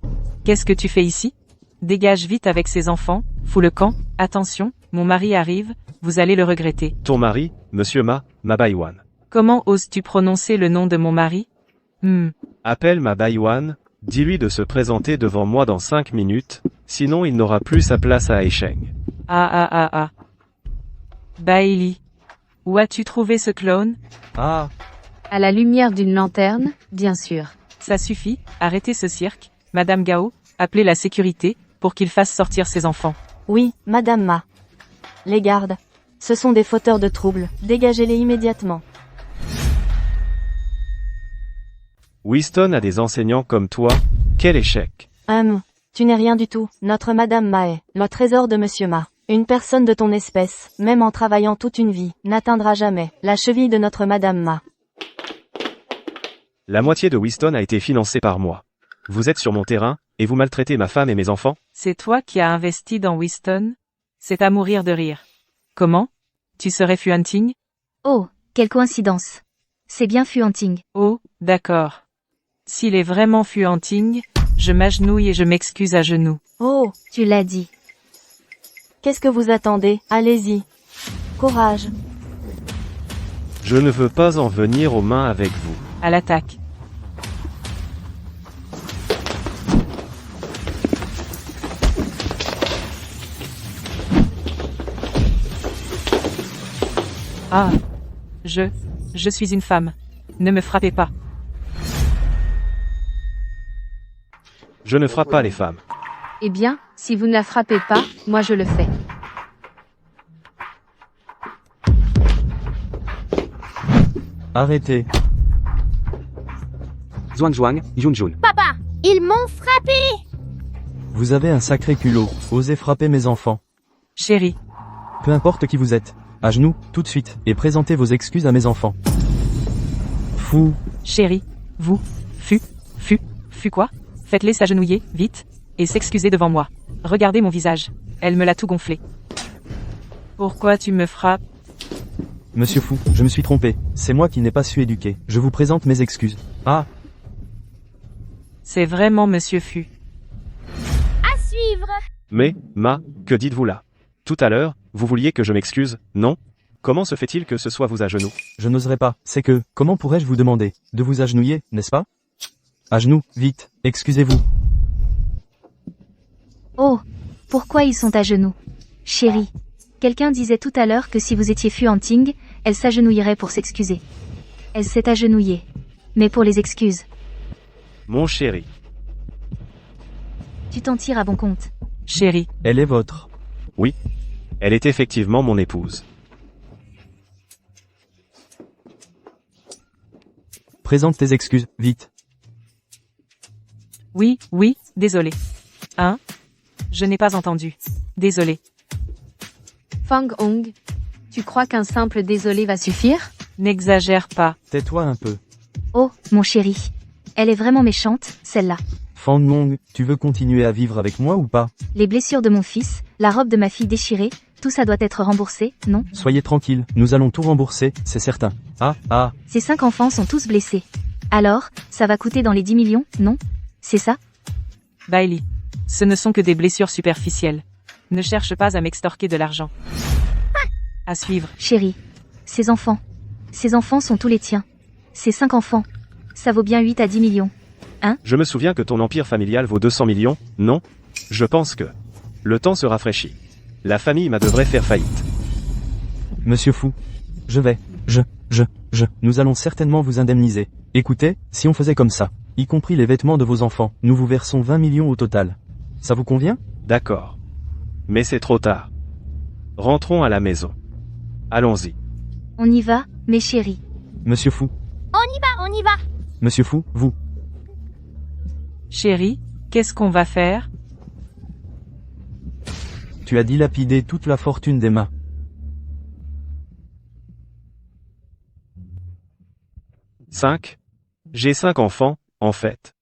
Qu'est-ce que tu fais ici? Dégage vite avec ces enfants, fous le camp, attention, mon mari arrive, vous allez le regretter. Ton mari, monsieur Ma Baiwan. Comment oses-tu prononcer le nom de mon mari? Appelle Ma Baiwan, dis-lui de se présenter devant moi dans 5 minutes, sinon il n'aura plus sa place à Aisheng. Ah. Bailey. Où as-tu trouvé ce clone? Ah, À la lumière d'une lanterne, bien sûr. Ça suffit, arrêtez ce cirque, Madame Gao, appelez la sécurité, pour qu'ils fassent sortir ses enfants. Oui, Madame Ma. Les gardes. Ce sont des fauteurs de troubles, dégagez-les immédiatement. Weston a des enseignants comme toi, quel échec. Tu n'es rien du tout, notre Madame Ma est le trésor de Monsieur Ma. Une personne de ton espèce, même en travaillant toute une vie, n'atteindra jamais la cheville de notre Madame Ma. La moitié de Weston a été financée par moi. Vous êtes sur mon terrain, et vous maltraitez ma femme et mes enfants? C'est toi qui as investi dans Weston? C'est à mourir de rire. Comment? Tu serais Fu Hunting? Oh, quelle coïncidence. C'est bien Fu Hunting. Oh, d'accord. S'il est vraiment Fu Hunting, je m'agenouille et je m'excuse à genoux. Oh, Tu l'as dit. qu'est-ce que vous attendez? Allez-y. Courage. Je ne veux pas en venir aux mains avec vous. À l'attaque. Ah. Je suis une femme. Ne me frappez pas. Je ne frappe pas les femmes. Eh bien, si vous ne la frappez pas, moi je le fais. arrêtez. Zhuang, Yunjun. Papa, ils m'ont frappé. Vous avez un sacré culot, osez frapper mes enfants. Chérie. Peu importe qui vous êtes. À genoux, tout de suite, et présentez vos excuses à mes enfants. Fou. Chérie. Vous. Fu quoi? Faites-les s'agenouiller, vite, et s'excuser devant moi. Regardez mon visage. Elle me l'a tout gonflé. Pourquoi tu me frappes? Monsieur Fou, je me suis trompé. C'est moi qui n'ai pas su éduquer. Je vous présente mes excuses. Ah, C'est vraiment Monsieur Fu. À suivre. Mais, que dites-vous là? Tout à l'heure, vous vouliez que je m'excuse, non? Comment se fait-il que ce soit vous à genoux? je n'oserais pas. C'est que, comment pourrais-je vous demander de vous agenouiller, n'est-ce pas? À genoux, vite, excusez-vous. Oh, pourquoi ils sont à genoux? Chérie. Quelqu'un disait tout à l'heure que si vous étiez Fu Hunting, elle s'agenouillerait pour s'excuser. Elle s'est agenouillée. Mais pour les excuses. Mon chéri. Tu t'en tires à bon compte. Chérie. Elle est votre. Oui. Elle est effectivement mon épouse. Présente tes excuses, vite. Oui, désolé. Hein? Je n'ai pas entendu. Désolé. Fang Hong, tu crois qu'un simple désolé va suffire? N'exagère pas. Tais-toi un peu. Oh, mon chéri. Elle est vraiment méchante, celle-là. Fang Mong, tu veux continuer à vivre avec moi ou pas? Les blessures de mon fils, la robe de ma fille déchirée, tout ça doit être remboursé, non? Soyez tranquille, nous allons tout rembourser, c'est certain. Ah, Ces 5 enfants sont tous blessés. Alors, ça va coûter dans les 10 millions, non? C'est ça? Bailey. Ce ne sont que des blessures superficielles. Ne cherche pas à m'extorquer de l'argent. À suivre. Chérie. Ces enfants sont tous les tiens. Ces 5 enfants. Ça vaut bien 8 à 10 millions. Je me souviens que ton empire familial vaut 200 millions, non? Je pense que le temps se rafraîchit. La famille m'a devrait faire faillite. Monsieur Fou. Nous allons certainement vous indemniser. Écoutez, si on faisait comme ça, y compris les vêtements de vos enfants, nous vous versons 20 millions au total. Ça vous convient? D'accord. Mais c'est trop tard. Rentrons à la maison. Allons-y. On y va, mes chéris. Monsieur Fou. On y va. Monsieur Fou, vous. Chérie, qu'est-ce qu'on va faire? Tu as dilapidé toute la fortune d'Emma. J'ai 5 enfants, en fait.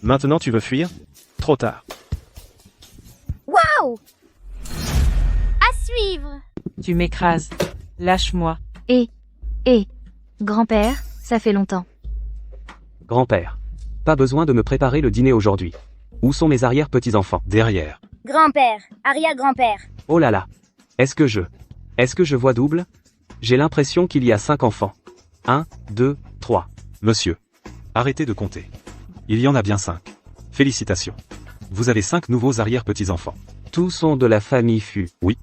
Maintenant tu veux fuir? Trop tard. Waouh! À suivre. Tu m'écrases. Lâche-moi. Grand-père, ça fait longtemps. Grand-père. Pas besoin de me préparer le dîner aujourd'hui. Où sont mes arrière-petits-enfants? Derrière. Grand-père, arrière-grand-père. Oh là là. Est-ce que je vois double? J'ai l'impression qu'il y a 5 enfants. 1, 2, 3. Monsieur. Arrêtez de compter. Il y en a bien 5. Félicitations. Vous avez 5 nouveaux arrière-petits-enfants. Tous sont de la famille Fu. Oui.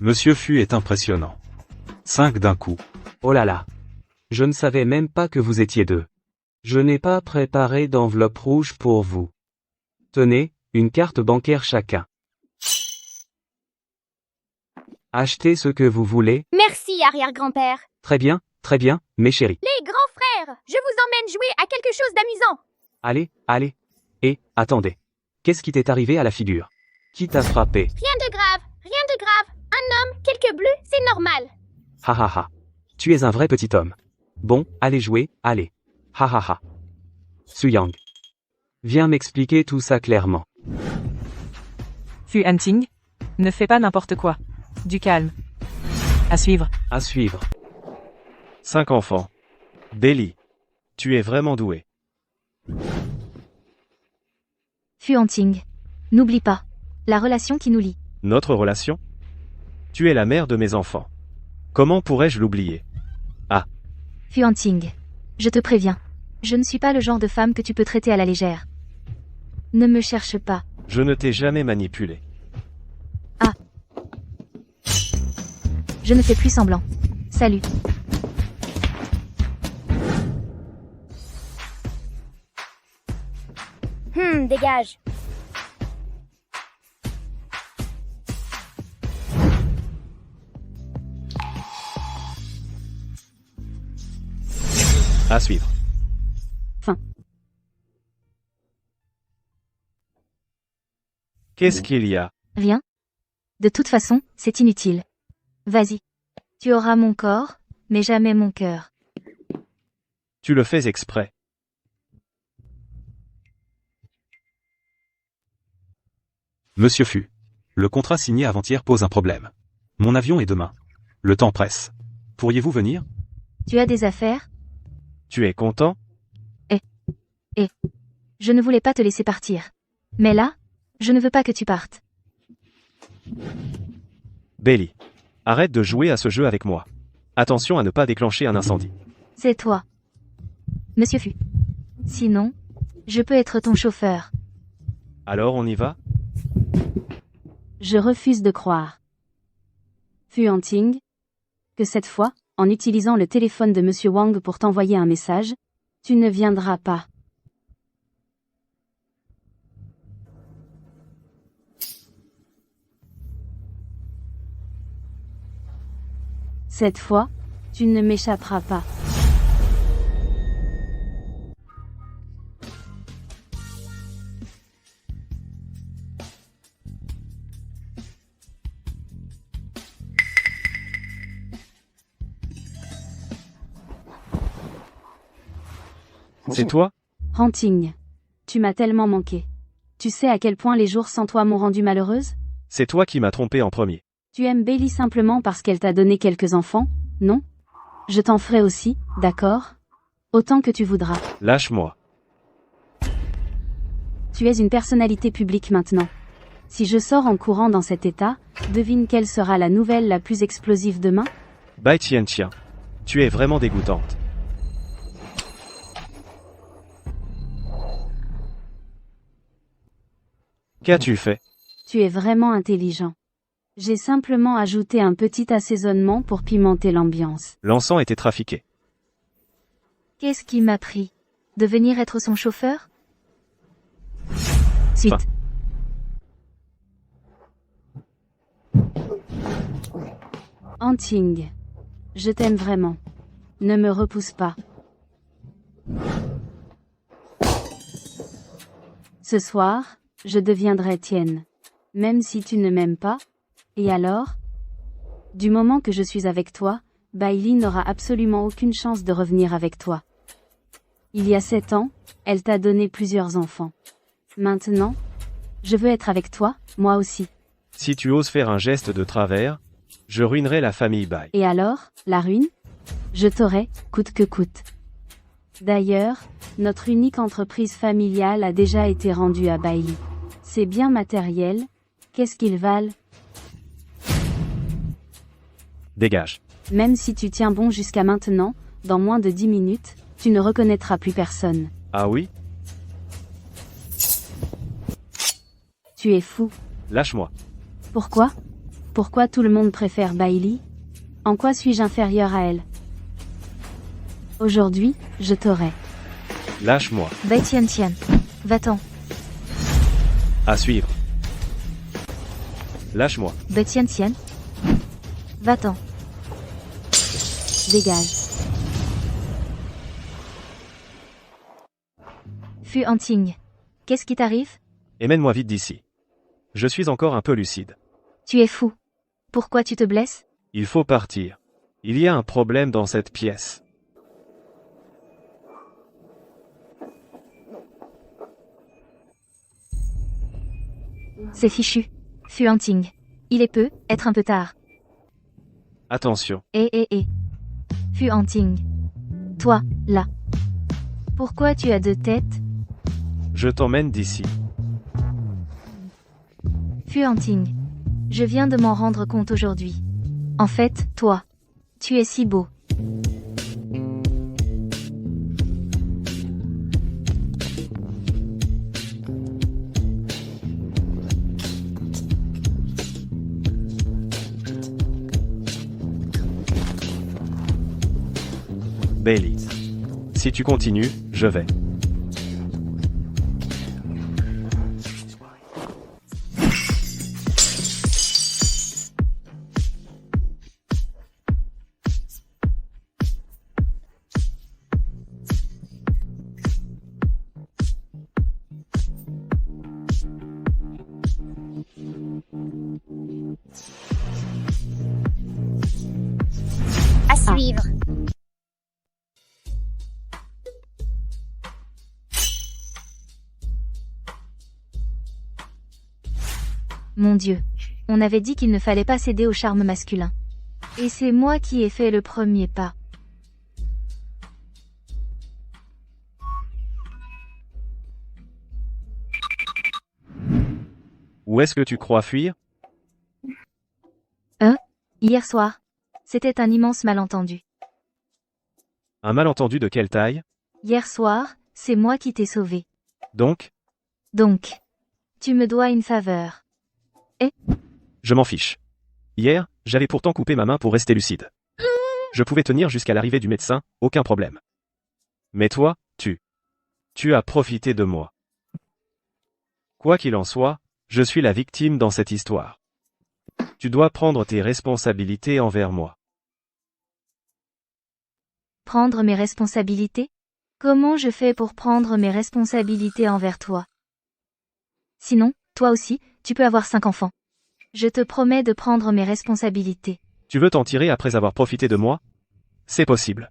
Monsieur Fu est impressionnant. 5 d'un coup. Oh là là. Je ne savais même pas que vous étiez 2. Je n'ai pas préparé d'enveloppe rouge pour vous. Tenez, une carte bancaire chacun. Achetez ce que vous voulez. Merci, arrière-grand-père. Très bien, mes chéris. Les grands frères, je vous emmène jouer à quelque chose d'amusant. Allez. Et, attendez. Qu'est-ce qui t'est arrivé à la figure? Qui t'a frappé? Rien de grave. Un homme, quelques bleus, c'est normal. Ha ha ha. Tu es un vrai petit homme. Bon, allez jouer, allez. Ha ha ha. Suyang. Viens m'expliquer tout ça clairement. Fu Hunting? Ne fais pas n'importe quoi. Du calme. À suivre. À suivre. 5 enfants. Belly. Tu es vraiment doué. Fu Hunting. N'oublie pas. La relation qui nous lie. Notre relation? Tu es la mère de mes enfants. Comment pourrais-je l'oublier? Fu Hunting. Je te préviens. Je ne suis pas le genre de femme que tu peux traiter à la légère. Ne me cherche pas. Je ne t'ai jamais manipulé. Je ne fais plus semblant. Salut. Dégage. À suivre. Fin. Qu'est-ce qu'il y a? Rien. De toute façon, c'est inutile. Vas-y. Tu auras mon corps, mais jamais mon cœur. Tu le fais exprès. Monsieur Fu. Le contrat signé avant-hier pose un problème. Mon avion est demain. Le temps presse. Pourriez-vous venir? Tu as des affaires? Tu es content? Je ne voulais pas te laisser partir. Mais là, je ne veux pas que tu partes. Belly. Arrête de jouer à ce jeu avec moi. Attention à ne pas déclencher un incendie. C'est toi. Monsieur Fu. Sinon, je peux être ton chauffeur. Alors on y va? Je refuse de croire. Fu Hunting. Que cette fois, en utilisant le téléphone de Monsieur Wang pour t'envoyer un message, tu ne viendras pas. Cette fois, tu ne m'échapperas pas. C'est toi? Hunting. Tu m'as tellement manqué. Tu sais à quel point les jours sans toi m'ont rendue malheureuse? C'est toi qui m'as trompé en premier. Tu aimes Belly simplement parce qu'elle t'a donné quelques enfants, non? Je t'en ferai aussi, d'accord? Autant que tu voudras. Lâche-moi. Tu es une personnalité publique maintenant. Si je sors en courant dans cet état, devine quelle sera la nouvelle la plus explosive demain? Bai Tianqian. Tu es vraiment dégoûtante. Qu'as-tu fait? Tu es vraiment intelligent. J'ai simplement ajouté un petit assaisonnement pour pimenter l'ambiance. L'encens était trafiqué. Qu'est-ce qui m'a pris? De venir être son chauffeur? Suite. Fin. Hunting. Je t'aime vraiment. Ne me repousse pas. Ce soir, je deviendrai tienne. Même si tu ne m'aimes pas. Et alors? Du moment que je suis avec toi, Bailey n'aura absolument aucune chance de revenir avec toi. Il y a 7 ans, elle t'a donné plusieurs enfants. Maintenant, je veux être avec toi, moi aussi. Si tu oses faire un geste de travers, je ruinerai la famille Bai. Et alors, la ruine? Je t'aurai, coûte que coûte. D'ailleurs, notre unique entreprise familiale a déjà été rendue à Bailey. Ces biens matériels, qu'est-ce qu'ils valent? Dégage. Même si tu tiens bon jusqu'à maintenant, dans moins de 10 minutes, tu ne reconnaîtras plus personne. Ah oui? Tu es fou. Lâche-moi. Pourquoi? Pourquoi tout le monde préfère Bailey? En quoi suis-je inférieur à elle? Aujourd'hui, je t'aurai. Lâche-moi. Bai Tian, va-t'en. À suivre. Lâche-moi. Bai Tian, va-t'en. Dégage. Fu Hanting, qu'est-ce qui t'arrive? Emmène-moi vite d'ici. Je suis encore un peu lucide. Tu es fou. Pourquoi tu te blesses? Il faut partir. Il y a un problème dans cette pièce. C'est fichu. Fu Hanting. Il est peu, être un peu tard. Attention. Fu Hanting. Toi, là. Pourquoi tu as deux têtes? Je t'emmène d'ici. Fu Hanting. Je viens de m'en rendre compte aujourd'hui. En fait, toi. Tu es si beau. Bailey. Si tu continues, je vais. À suivre. Mon Dieu. On avait dit qu'il ne fallait pas céder au charme masculin. Et c'est moi qui ai fait le premier pas. Où est-ce que tu crois fuir? Hier soir. C'était un immense malentendu. Un malentendu de quelle taille? Hier soir, c'est moi qui t'ai sauvé. Donc, Tu me dois une faveur. je m'en fiche. Hier, j'avais pourtant coupé ma main pour rester lucide. Je pouvais tenir jusqu'à l'arrivée du médecin, aucun problème. Mais toi, tu as profité de moi. Quoi qu'il en soit, je suis la victime dans cette histoire. Tu dois prendre tes responsabilités envers moi. Prendre mes responsabilités? Comment je fais pour prendre mes responsabilités envers toi? Sinon, toi aussi, tu peux avoir 5 enfants. Je te promets de prendre mes responsabilités. Tu veux t'en tirer après avoir profité de moi? C'est possible.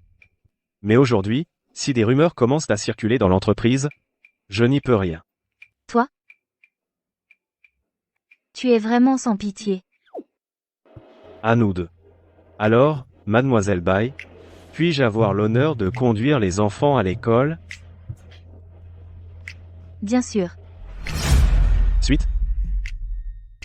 Mais aujourd'hui, si des rumeurs commencent à circuler dans l'entreprise, je n'y peux rien. Toi? Tu es vraiment sans pitié. À nous deux. Alors, mademoiselle Bai, puis-je avoir l'honneur de conduire les enfants à l'école? Bien sûr. Suite.